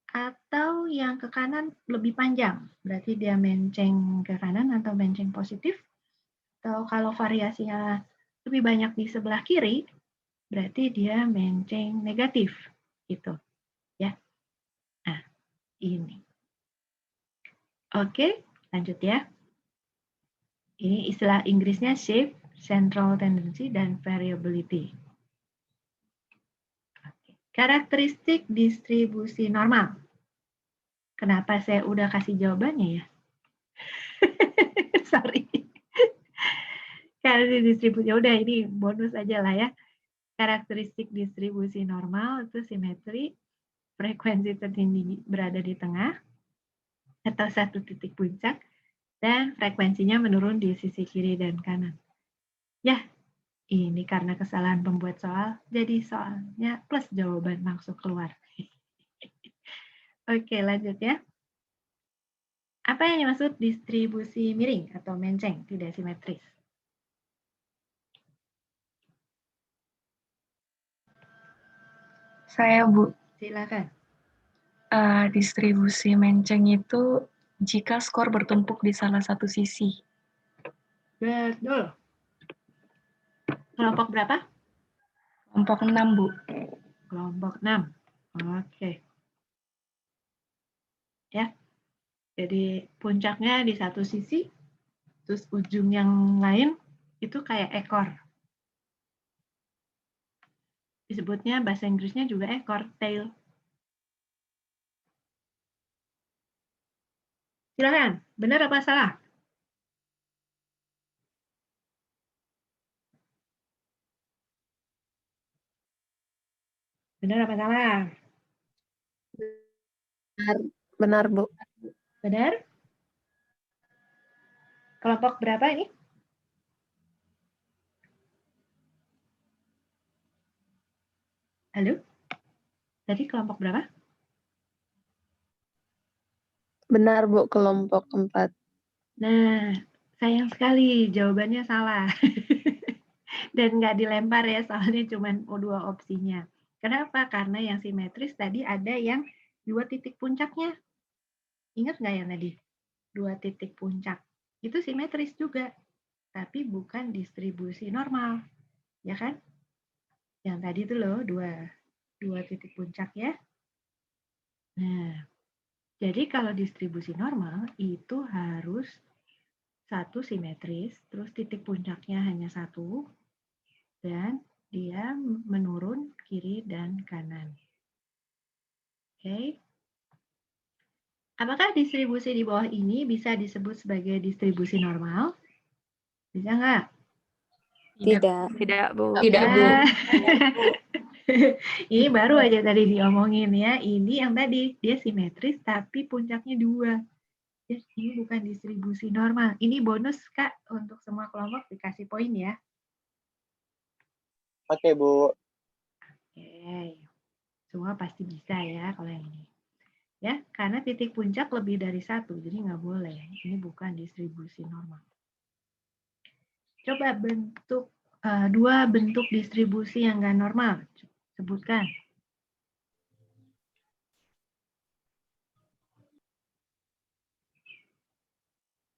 Atau yang ke kanan lebih panjang, berarti dia menceng ke kanan atau menceng positif. Atau kalau variasinya lebih banyak di sebelah kiri, berarti dia menceng negatif, gitu. Ya. Nah, ini. Oke, lanjut ya. Ini istilah Inggrisnya shape, central tendency, dan variability. Karakteristik distribusi normal. Kenapa saya udah kasih jawabannya ya? Sorry. Karena distribusi, udah ini bonus aja lah ya. Karakteristik distribusi normal itu simetri, frekuensi tertinggi berada di tengah, atau satu titik puncak, dan frekuensinya menurun di sisi kiri dan kanan. Ya, ini karena kesalahan pembuat soal, jadi soalnya plus jawaban langsung keluar. Oke, lanjut ya. Apa yang dimaksud distribusi miring atau menceng, tidak simetris? Saya, Bu, Silakan. distribusi menceng itu jika skor bertumpuk di salah satu sisi. Betul. Kelompok berapa? Kelompok 6, Bu. Kelompok 6. Oke. Ya. Jadi puncaknya di satu sisi, terus ujung yang lain itu kayak ekor. Disebutnya bahasa Inggrisnya juga ekor, tail. Silakan, benar apa salah? Benar apa salah? Benar, Bu. Benar? Kelompok berapa ini? Halo? Tadi kelompok berapa? Benar, Bu, kelompok 4. Nah, sayang sekali jawabannya salah. Dan nggak dilempar ya, soalnya cuma 2 opsinya. Kenapa? Karena yang simetris tadi ada yang 2 titik puncaknya. Ingat nggak yang tadi? 2 titik puncak. Itu simetris juga, tapi bukan distribusi normal. Ya kan? Yang tadi itu loh, 2 titik puncak ya. Nah, jadi kalau distribusi normal itu harus satu simetris, terus titik puncaknya hanya satu, dan dia menurun kiri dan kanan. Oke. Apakah distribusi di bawah ini bisa disebut sebagai distribusi normal? Bisa nggak? Tidak. Tidak, Bu. Tidak, Bu. Ini baru aja tadi diomongin ya. Ini yang tadi, dia simetris tapi puncaknya 2. Jadi ini bukan distribusi normal. Ini bonus, Kak, untuk semua kelompok dikasih poin ya. Oke, Bu. Oke. Semua pasti bisa ya kalau yang ini. Ya, karena titik puncak lebih dari 1, jadi nggak boleh. Ini bukan distribusi normal. Coba bentuk 2 bentuk distribusi yang nggak normal. Sebutkan.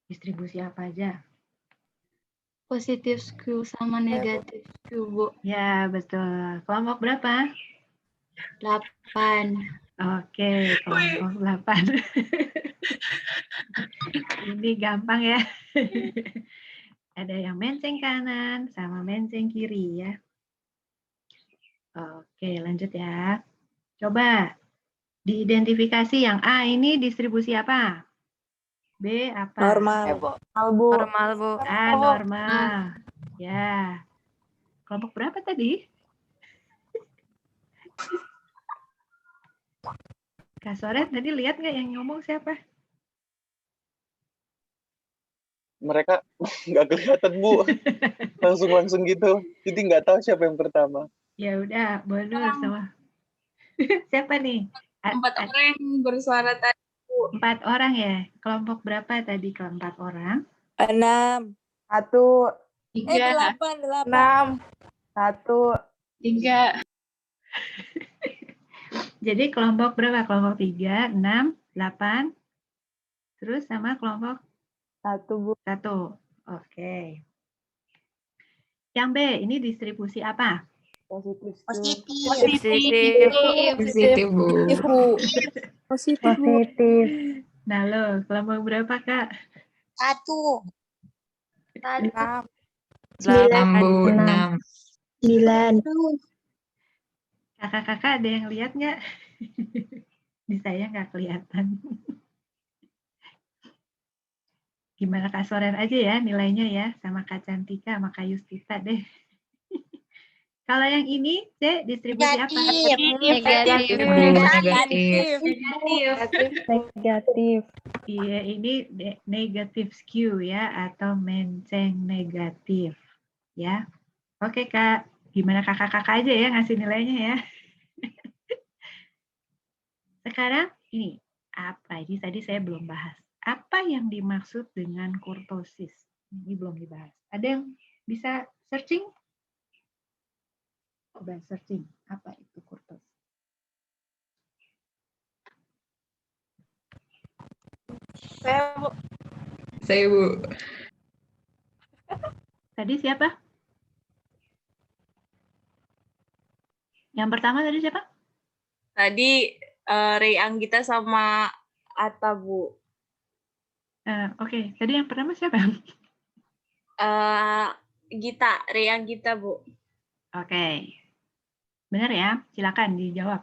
Distribusi apa aja? Positif skew sama negatif skew, Bu. Ya, betul. Kelompok berapa? 8. Oke, kelompok 8. Ini gampang ya. Ada yang menceng kanan sama menceng kiri ya. Oke, lanjut ya. Coba diidentifikasi yang A ini distribusi apa? B apa? Normal. Bu. Normal, Bu. A normal. Ya. Kelompok berapa tadi? Kak Soret tadi lihat nggak yang ngomong siapa? mereka nggak kelihatan, Bu. Langsung gitu. Jadi nggak tahu siapa yang pertama. Ya udah, bonus sama. Siapa nih? 4 orang yang bersuara tadi. 4 orang ya? Kelompok berapa tadi kalau 4 orang? 6. 3, 8. 1. 3. Jadi kelompok berapa? Kelompok 3, 6, 8. Terus sama kelompok 1, Bu. 1. Oke. Yang B, ini distribusi apa? Positif. Positif, Bu. Positif. Nah lo, kelompok berapa Kak? 6. 6, Bu. 6. 6. 9. Kakak-kakak ada yang lihat nggak? Di saya nggak kelihatan. Gimana Kak Soren aja ya nilainya ya, sama Kak Cantika, sama Kak Yustita deh. Kalau yang ini, C, distribusi apa? Negatif. Negatif. Iya, ini negatif skew ya, atau menceng negatif. Ya, oke Kak. Gimana kakak-kakak aja ya ngasih nilainya ya. Sekarang ini, apa? Ini tadi saya belum bahas. Apa yang dimaksud dengan kurtosis? Ini belum dibahas. Ada yang bisa searching? Coba searching, apa itu kurtosis? Saya, Bu. Tadi siapa? Yang pertama tadi siapa? Tadi Rey Anggita sama Atta, Bu. Oke, tadi yang pertama siapa? Gita, Rey Anggita, Bu. Oke. Benar ya? Silakan dijawab.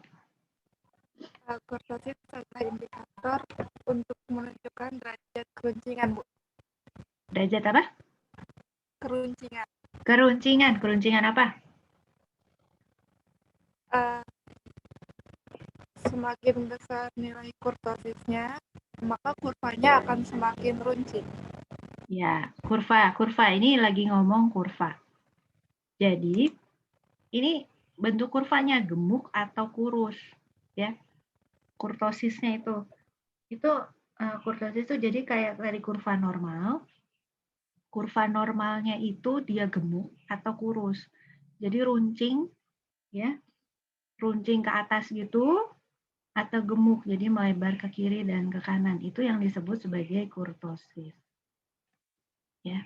Kurtosis adalah indikator untuk menunjukkan derajat keruncingan, Bu. Derajat apa? Keruncingan. Keruncingan apa? Semakin besar nilai kurtosisnya, maka kurvanya akan semakin runcing. Ya, kurva ini lagi ngomong kurva. Jadi, ini bentuk kurvanya gemuk atau kurus, ya. Kurtosisnya itu kurtosis itu jadi kayak dari kurva normal. Kurva normalnya itu dia gemuk atau kurus. Jadi runcing, ya, runcing ke atas gitu, atau gemuk, jadi melebar ke kiri dan ke kanan. Itu yang disebut sebagai kurtosis. Ya.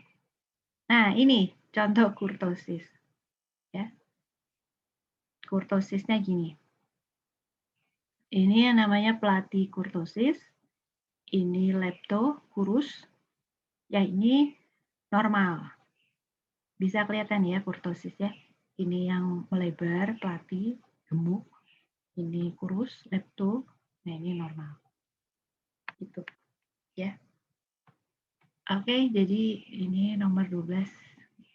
Nah, ini contoh kurtosis. Ya. Kurtosisnya gini. Ini yang namanya platykurtosis. Ini lepto, kurus. Ya, ini normal. Bisa kelihatan ya kurtosis ya. Ini yang melebar, platy, gemuk. Ini kurus, lepto. Nah, ini normal. Gitu. Ya. Oke, jadi ini nomor 12.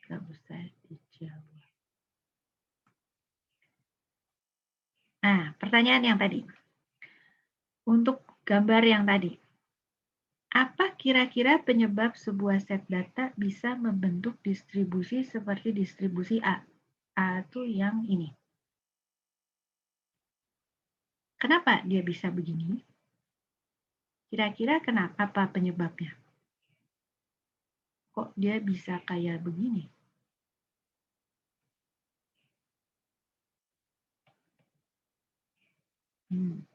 Nggak usah dijawab. Nah, pertanyaan yang tadi. Untuk gambar yang tadi. Apa kira-kira penyebab sebuah set data bisa membentuk distribusi seperti distribusi A? A itu yang ini. Kenapa dia bisa begini? Kira-kira kenapa apa penyebabnya? Kok dia bisa kayak begini?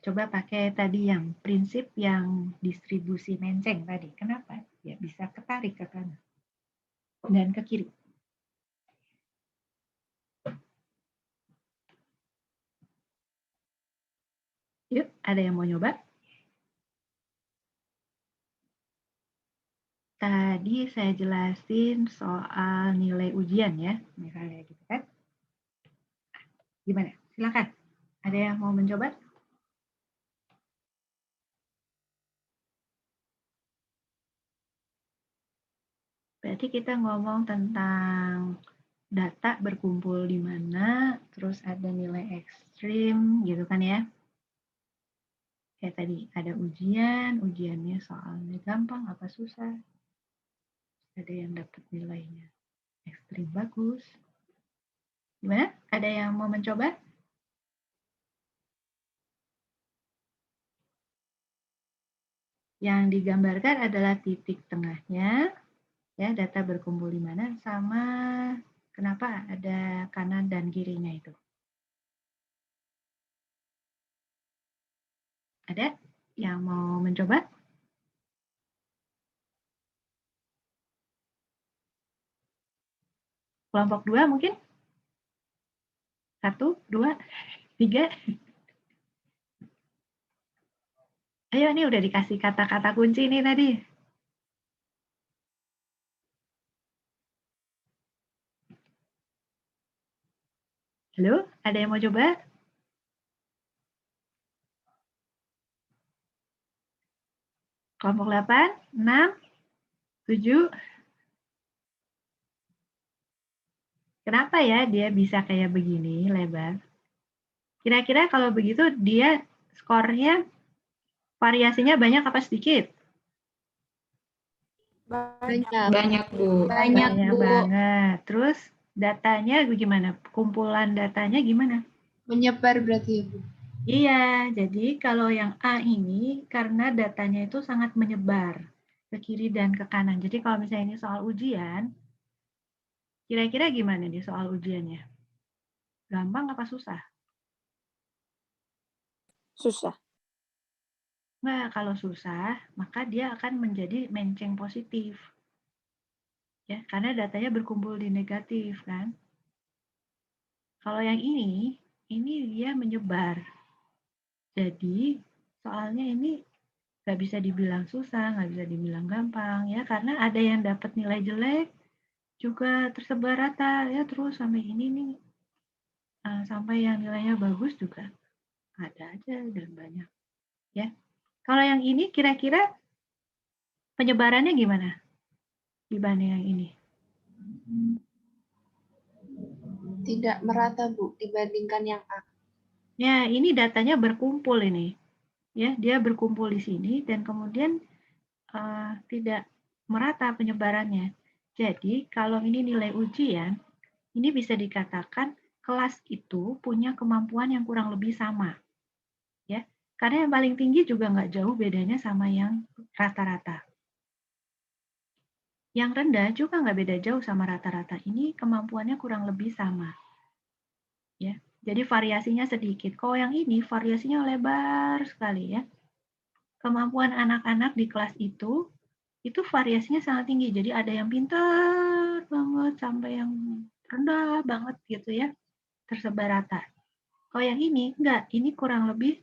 Coba pakai tadi yang prinsip yang distribusi menceng tadi. Kenapa? Ya bisa ketarik ke kanan dan ke kiri. Yuk, ada yang mau nyoba? Tadi saya jelasin soal nilai ujian ya, misalnya gitu kan. Gimana? Silakan. Ada yang mau mencoba? Berarti kita ngomong tentang data berkumpul di mana, terus ada nilai ekstrim gitu kan ya. Kayak tadi ada ujian, ujiannya soalnya gampang apa susah. ada yang dapat nilainya ekstrim bagus. Gimana? Ada yang mau mencoba? Yang digambarkan adalah titik tengahnya, ya, data berkumpul di mana, sama kenapa ada kanan dan kirinya itu. Ada yang mau mencoba? Kelompok 2 mungkin? 1, 2, 3. Ayo, ini udah dikasih kata-kata kunci nih tadi. Halo, ada yang mau coba? Kelompok 8, 6, 7. Kenapa ya dia bisa kayak begini lebar? Kira-kira kalau begitu dia skornya variasinya banyak apa sedikit? Banyak, Bu. Banyak, Banyak Bu. banget. Terus datanya gimana? Kumpulan datanya gimana? Menyebar berarti, Bu. Iya, jadi kalau yang A ini karena datanya itu sangat menyebar ke kiri dan ke kanan. Jadi kalau misalnya ini soal ujian, kira-kira gimana nih soal ujiannya? Gampang apa susah? Susah. Nah, kalau susah, maka dia akan menjadi menceng positif. Ya, karena datanya berkumpul di negatif, kan? Kalau yang ini dia menyebar. Jadi, soalnya ini nggak bisa dibilang susah, nggak bisa dibilang gampang, ya, karena ada yang dapat nilai jelek, juga tersebar rata, ya, terus sampai ini nih, sampai yang nilainya bagus juga ada aja dan banyak, ya. Kalau yang ini kira-kira penyebarannya gimana dibanding yang ini? Tidak merata, Bu, dibandingkan yang A. Ya, ini datanya berkumpul ini, ya, dia berkumpul di sini dan kemudian tidak merata penyebarannya. Jadi kalau ini nilai ujian, ini bisa dikatakan kelas itu punya kemampuan yang kurang lebih sama, ya, karena yang paling tinggi juga nggak jauh bedanya sama yang rata-rata. Yang rendah juga nggak beda jauh sama rata-rata. Ini kemampuannya kurang lebih sama, ya. Jadi variasinya sedikit. Kalau yang ini variasinya lebar sekali, ya. Kemampuan anak-anak di kelas itu variasinya sangat tinggi. Jadi ada yang pintar banget sampai yang rendah banget gitu, ya, tersebar rata. Kalau yang ini enggak, ini kurang lebih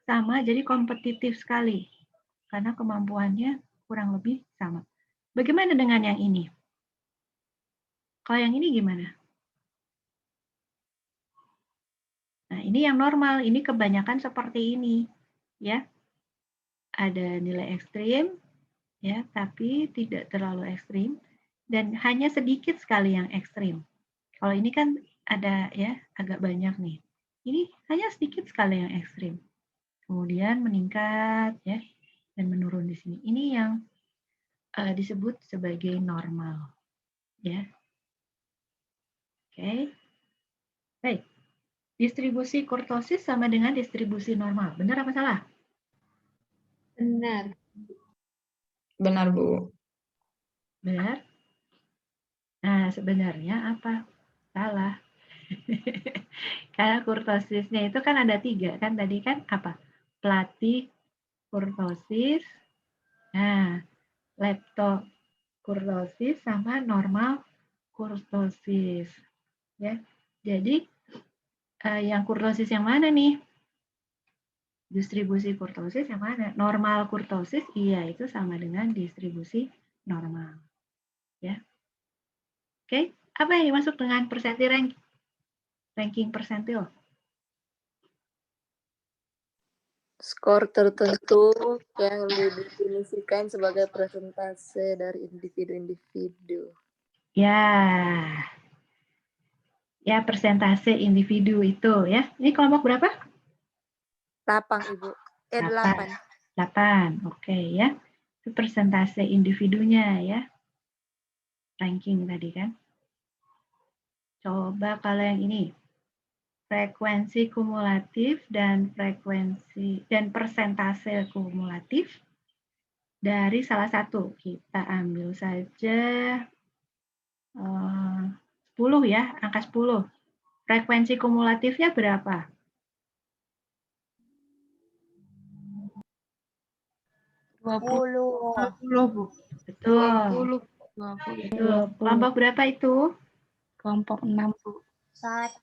sama, jadi kompetitif sekali karena kemampuannya kurang lebih sama. Bagaimana dengan yang ini? Kalau yang ini gimana? Nah, ini yang normal, ini kebanyakan seperti ini, ya. Ada nilai ekstrim, ya, tapi tidak terlalu ekstrim, dan hanya sedikit sekali yang ekstrim. Kalau ini kan ada, ya, agak banyak nih. Ini hanya sedikit sekali yang ekstrim. Kemudian meningkat, ya, dan menurun di sini. Ini yang disebut sebagai normal, ya. Oke. Baik. Distribusi kurtosis sama dengan distribusi normal. Benar apa salah? Benar. Benar, Bu. Benar. Nah, sebenarnya apa? Salah. Karena kurtosisnya itu kan ada 3, kan tadi kan apa? Platy kurtosis, nah, leptokurtosis sama normal kurtosis, ya. Jadi yang kurtosis yang mana nih? Distribusi kurtosis yang mana? Normal kurtosis, iya, itu sama dengan distribusi normal, ya. Oke, apa yang dimaksud dengan persentil ranking persentil? Skor tertentu yang didefinisikan sebagai persentase dari individu-individu. Ya, persentase individu itu, ya. Ini kelompok berapa? 8, Ibu. 8. 8, oke, ya. Itu persentase individunya, ya. ranking tadi kan. Coba kalau yang ini. Frekuensi kumulatif dan persentase kumulatif dari salah satu. Kita ambil saja 10 ya, angka 10. Frekuensi kumulatifnya berapa? 20, Bu. Betul. 20. Betul. Kelompok berapa itu? Kelompok 6, Bu. 1,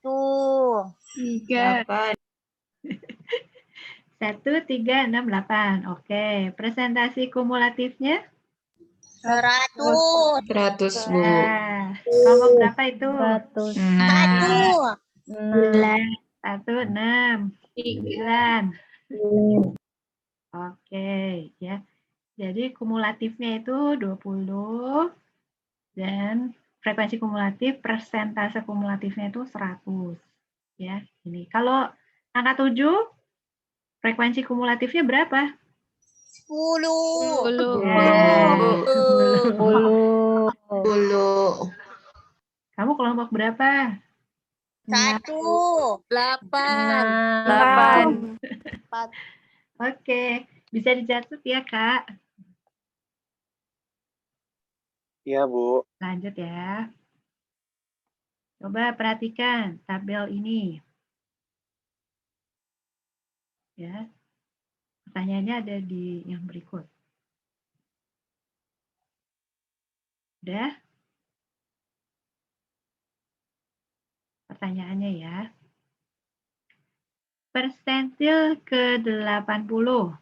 3, 8, 1, 3, 6, 8. Oke. Presentasi kumulatifnya? 100, 100, Bu. Nah, kelompok berapa itu? 100. 1, 6, 9. Oke, ya. Jadi kumulatifnya itu 20 dan frekuensi kumulatif, persentase kumulatifnya itu 100. Ya, ini. Kalau angka 7, frekuensi kumulatifnya berapa? 10, Ya, 10. 10. Kamu kelompok berapa? 1, 8. 8. Oke, bisa dicatat ya, Kak. Iya, Bu. Lanjut ya. Coba perhatikan tabel ini. Ya. Pertanyaannya ada di yang berikut. Udah? Pertanyaannya ya. Persentil ke-80.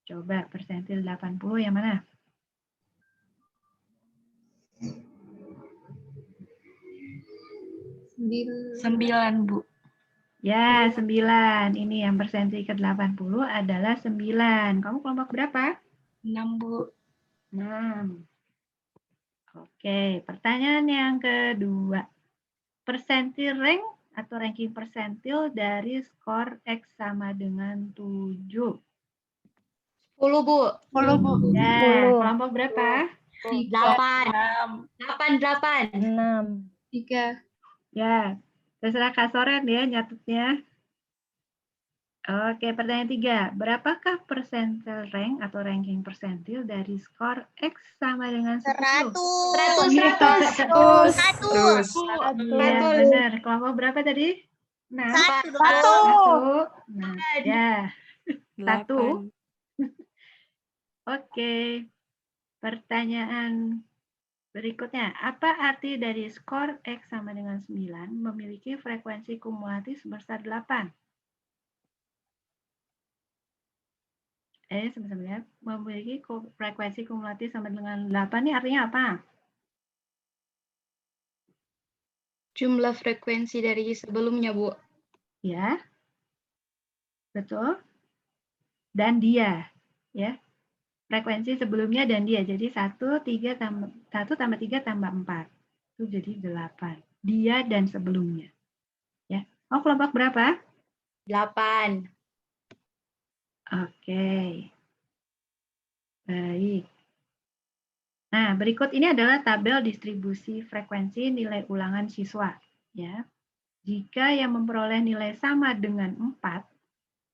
Coba persentil 80 yang mana? 9, Bu. Ya, 9. Ini yang persentil ke-80 adalah 9. Kamu kelompok berapa? 6, Bu. 6. Oke, pertanyaan yang kedua. Persentil rank atau ranking persentil dari skor X sama dengan 7. 10, Bu. 10, Bu. Ya, 10. kelompok berapa? 8, 8, 6. 3. Ya, terserah Kak Soren ya nyatetnya. Oke, pertanyaan 3. Berapakah persentil rank atau ranking persentil dari skor X sama dengan 10? 100, Iya, benar. Kelompok berapa tadi? 6. 1, 1. Nah, ya. 1. 8. Oke. Pertanyaan berikutnya. Apa arti dari skor X sama dengan 9 memiliki frekuensi kumulatif sebesar 8? Sebenarnya memiliki frekuensi kumulatif sama dengan 8 ini artinya apa? Jumlah frekuensi dari sebelumnya, Bu. Ya. Betul. Dan dia, ya. Frekuensi sebelumnya dan dia. Jadi 1 tambah 3 tambah 4. Itu jadi 8. Dia dan sebelumnya. Ya. Oh, kelompok berapa? 8. Oke. Baik. Nah, berikut ini adalah tabel distribusi frekuensi nilai ulangan siswa. Ya. Jika yang memperoleh nilai sama dengan 4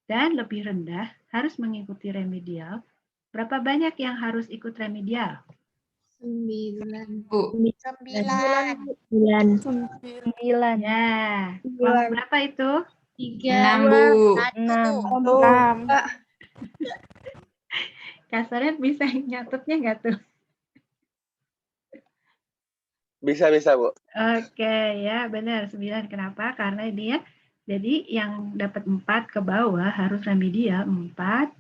dan lebih rendah harus mengikuti remedial, berapa banyak yang harus ikut remedial? 9. Bu. 9. 9. Ya, kelompok berapa itu? 3. 6, Bu. 6. 1. Kasarnya bisa nyatetnya nggak tuh? Bisa, Bu. Oke, ya benar 9. Kenapa? Karena dia jadi yang dapat 4 ke bawah harus remedial 4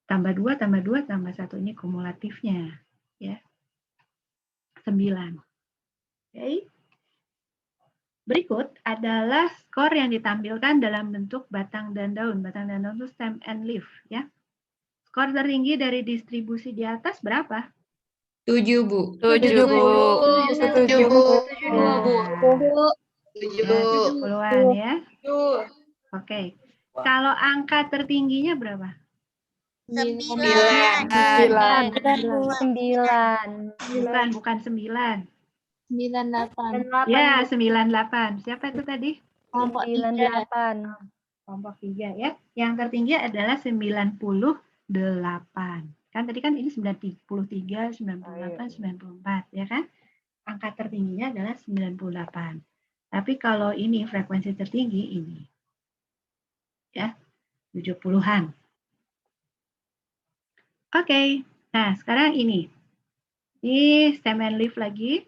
tambah 2 tambah 2 tambah 1 ini kumulatifnya, ya. 9. Oke. Berikut adalah skor yang ditampilkan dalam bentuk batang dan daun. Batang dan daun itu stem and leaf, ya. Skor tertinggi dari distribusi di atas berapa? 7, Bu. 7, Bu. 7, Bu. 72, Bu. 70-an ya. 7. Oke. Kalau angka tertingginya berapa? 9. 9. Bukan 9. 98. Ya, 98. Siapa itu tadi? Kelompok 3. 98. Kelompok 3 ya. Yang tertinggi adalah 98. Kan tadi kan ini 93, 98, 94 ya kan? Angka tertingginya adalah 98. Tapi kalau ini frekuensi tertinggi ini. Ya, 70-an. Oke. Nah, sekarang ini. Ini stem and leaf lagi.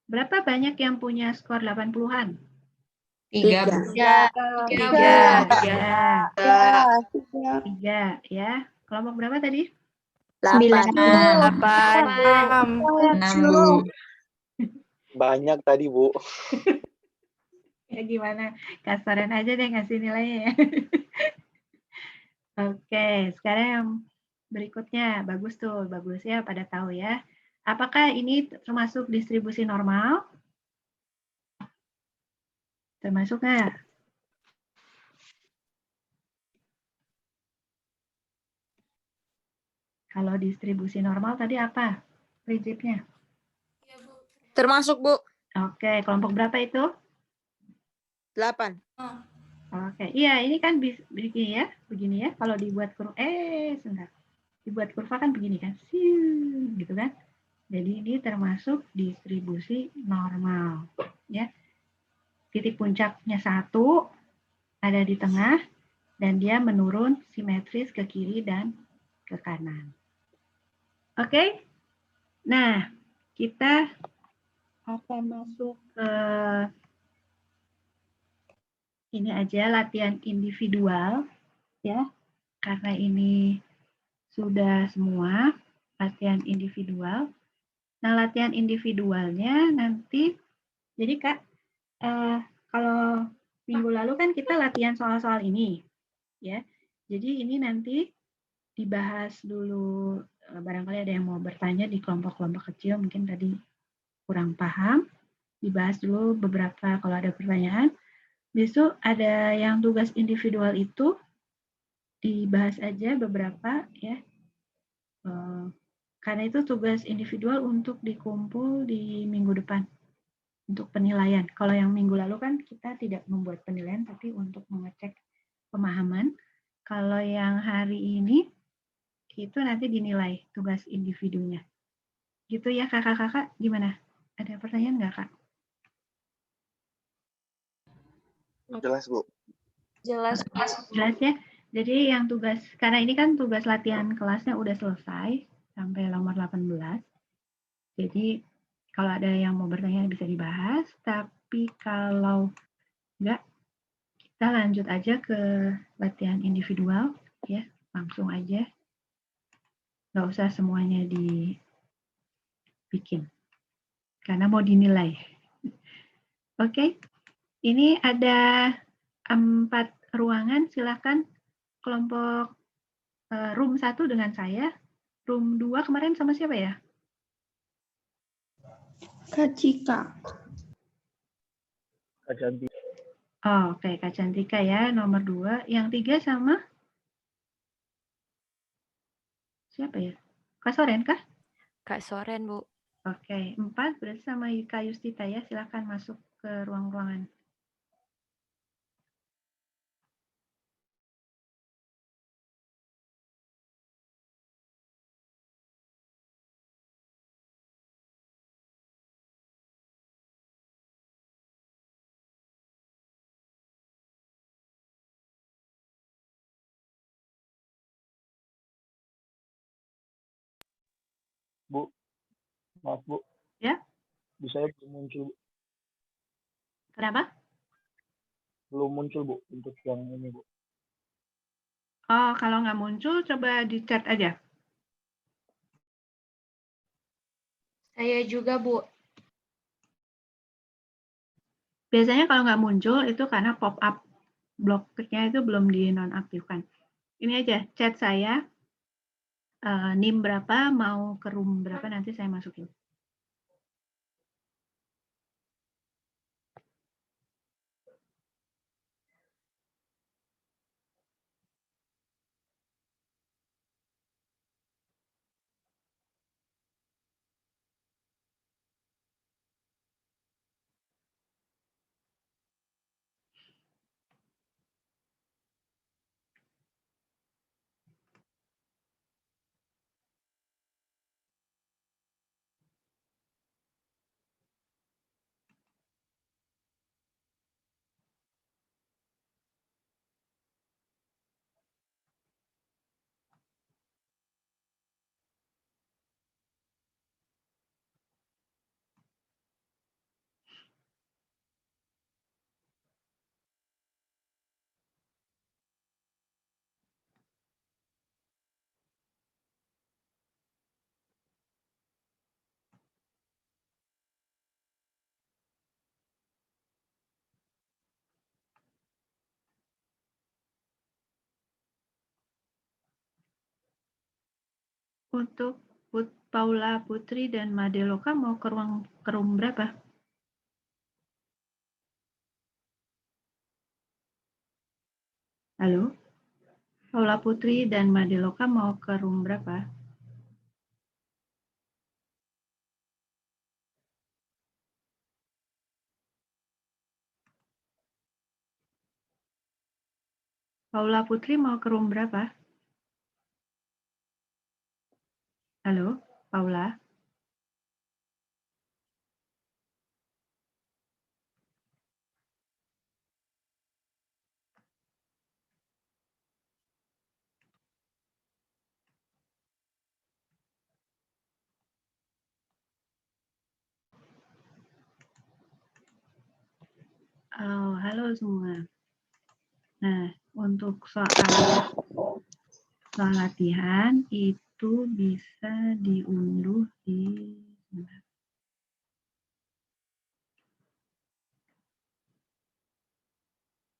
Berapa banyak yang punya skor 80-an? 3. 3 ya. Kelompok berapa tadi? 8. 6. 6, Bu. Banyak tadi, Bu. Ya gimana? Kasaran aja deh ngasih nilainya ya. Oke, sekarang yang berikutnya. Bagus tuh, bagus ya pada tahu ya. Apakah ini termasuk distribusi normal? Termasuk nggak? Kalau distribusi normal tadi apa prinsipnya? Termasuk, Bu. Oke, kelompok berapa itu? 8. Oke, iya ini kan begini ya. Kalau dibuat kurva, sebentar. Dibuat kurva kan begini kan, gitu kan. Jadi ini termasuk distribusi normal, ya. Titik puncaknya 1, ada di tengah, dan dia menurun simetris ke kiri dan ke kanan. Oke, nah kita akan masuk ke ini aja latihan individual ya, karena ini sudah semua latihan individual. Nah, latihan individualnya nanti, jadi Kak, kalau minggu lalu kan kita latihan soal-soal ini, ya. Jadi ini nanti dibahas dulu, barangkali ada yang mau bertanya di kelompok-kelompok kecil, mungkin tadi kurang paham, dibahas dulu beberapa kalau ada pertanyaan. Besok ada yang tugas individual itu dibahas aja beberapa ya. Karena itu tugas individual untuk dikumpul di minggu depan untuk penilaian. Kalau yang minggu lalu kan kita tidak membuat penilaian tapi untuk mengecek pemahaman. Kalau yang hari ini itu nanti dinilai tugas individunya. Gitu ya kakak-kakak, gimana? Ada pertanyaan nggak Kak? Jelas, Bu. Jelas. Jelas ya. Jadi yang tugas, karena ini kan tugas latihan kelasnya udah selesai sampai nomor 18. Jadi kalau ada yang mau bertanya bisa dibahas, tapi kalau enggak, kita lanjut aja ke latihan individual ya, langsung aja. Nggak usah semuanya dibikin, karena mau dinilai. Oke, ini ada 4 ruangan, silakan kelompok room 1 dengan saya, room 2 kemarin sama siapa ya? Kak Cika. Kak Cantik. Oh, oke, Kak Cantika ya, nomor 2. Yang 3 sama siapa ya? Kak Soren kah? Kak Soren, Bu. Oke, 4 berarti sama Kak Yustita ya, silakan masuk ke ruang-ruangan. Bu, maaf Bu. Ya? Di saya belum muncul. Kenapa? Belum muncul, Bu, untuk yang ini, Bu. Oh, kalau nggak muncul, coba di chat aja. Saya juga, Bu. Biasanya kalau nggak muncul itu karena pop-up bloknya itu belum dinonaktifkan. Ini aja, chat saya, NIM berapa, mau ke room berapa, nanti saya masukin. Untuk Paula Putri dan Madeloka mau ke room berapa? Halo? Paula Putri dan Madeloka mau ke room berapa? Paula Putri mau ke room berapa? Halo, Paula? Oh, halo semua. Nah, untuk soal latihan itu bisa diunduh di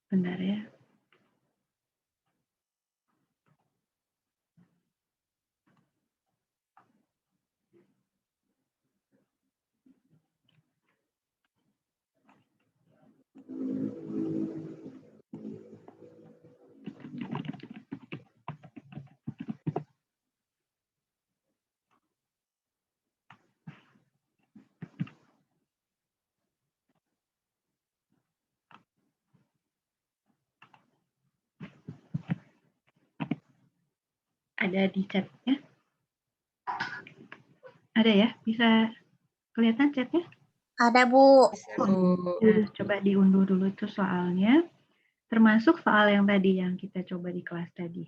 bentar ya. Ada di chatnya? Ada ya? Bisa kelihatan chatnya? Ada, Bu. Nah, coba diunduh dulu tuh soalnya. Termasuk soal yang tadi yang kita coba di kelas tadi.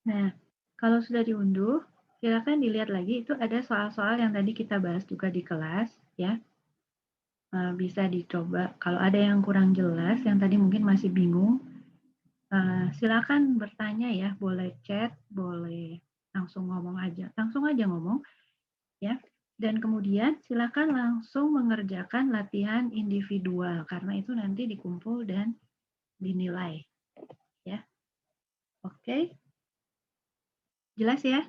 Nah, kalau sudah diunduh, silakan dilihat lagi. Itu ada soal-soal yang tadi kita bahas juga di kelas, ya. Bisa dicoba. Kalau ada yang kurang jelas, yang tadi mungkin masih bingung, silakan bertanya ya. Boleh chat, boleh langsung ngomong aja. Langsung aja ngomong, ya. Dan kemudian silakan langsung mengerjakan latihan individual, karena itu nanti dikumpul dan dinilai. Ya. Oke. Jelas ya?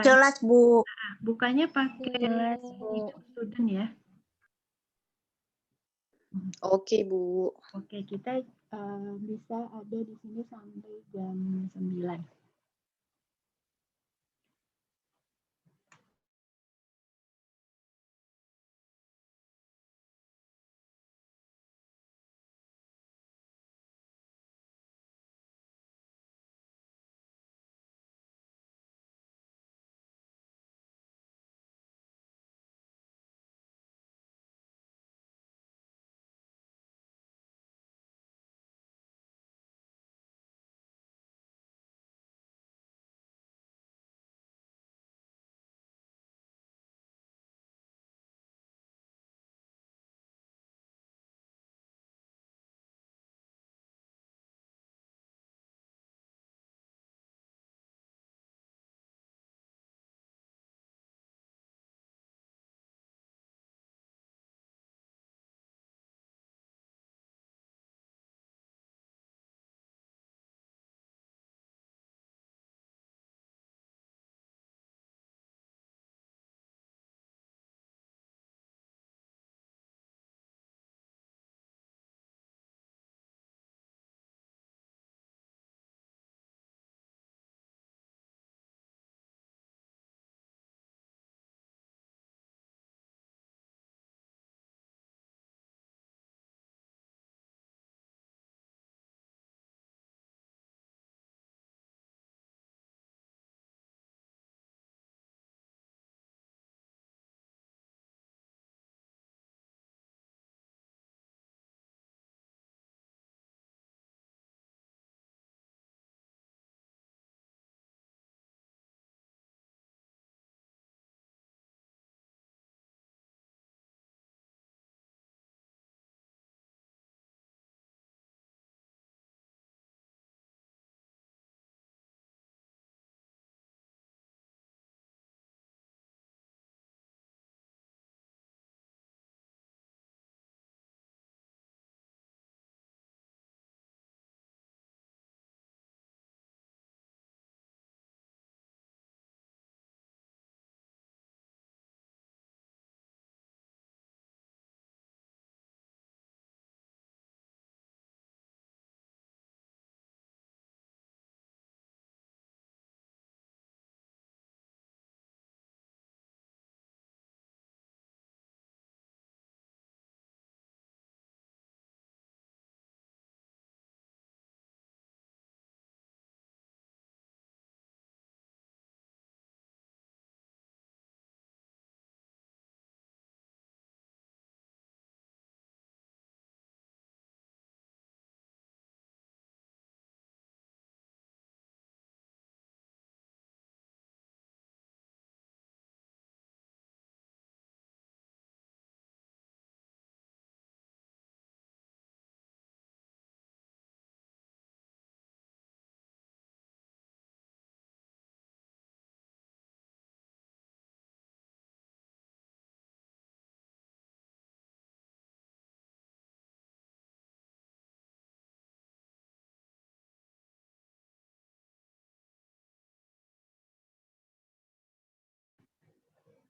Jelas, Bu. Bukannya pakai Jelas, Bu. student ya. Oke, Bu. Oke, kita bisa ada di sini sampai jam 9.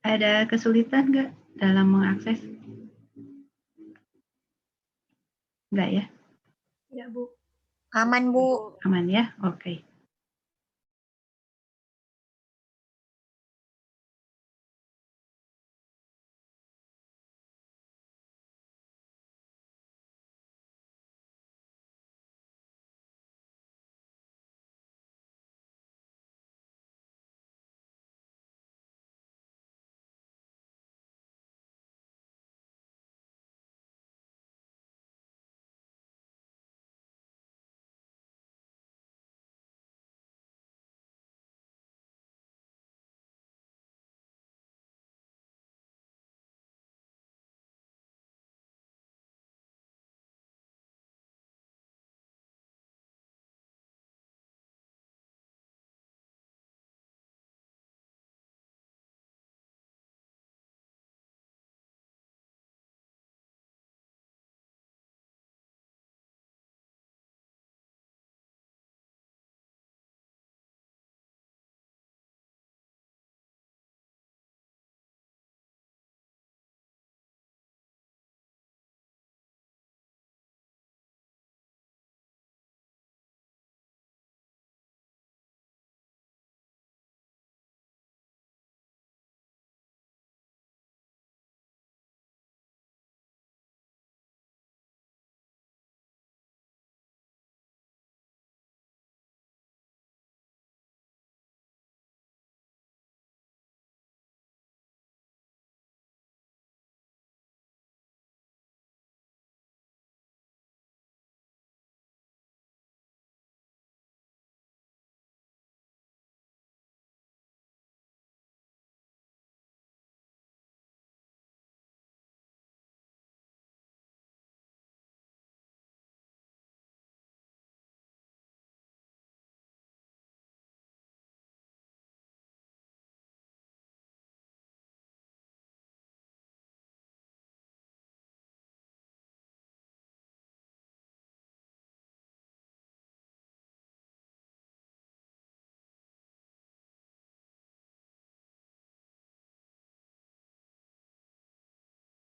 Ada kesulitan nggak dalam mengakses? Nggak ya? Ya, Bu. Aman, Bu. Aman ya? Oke.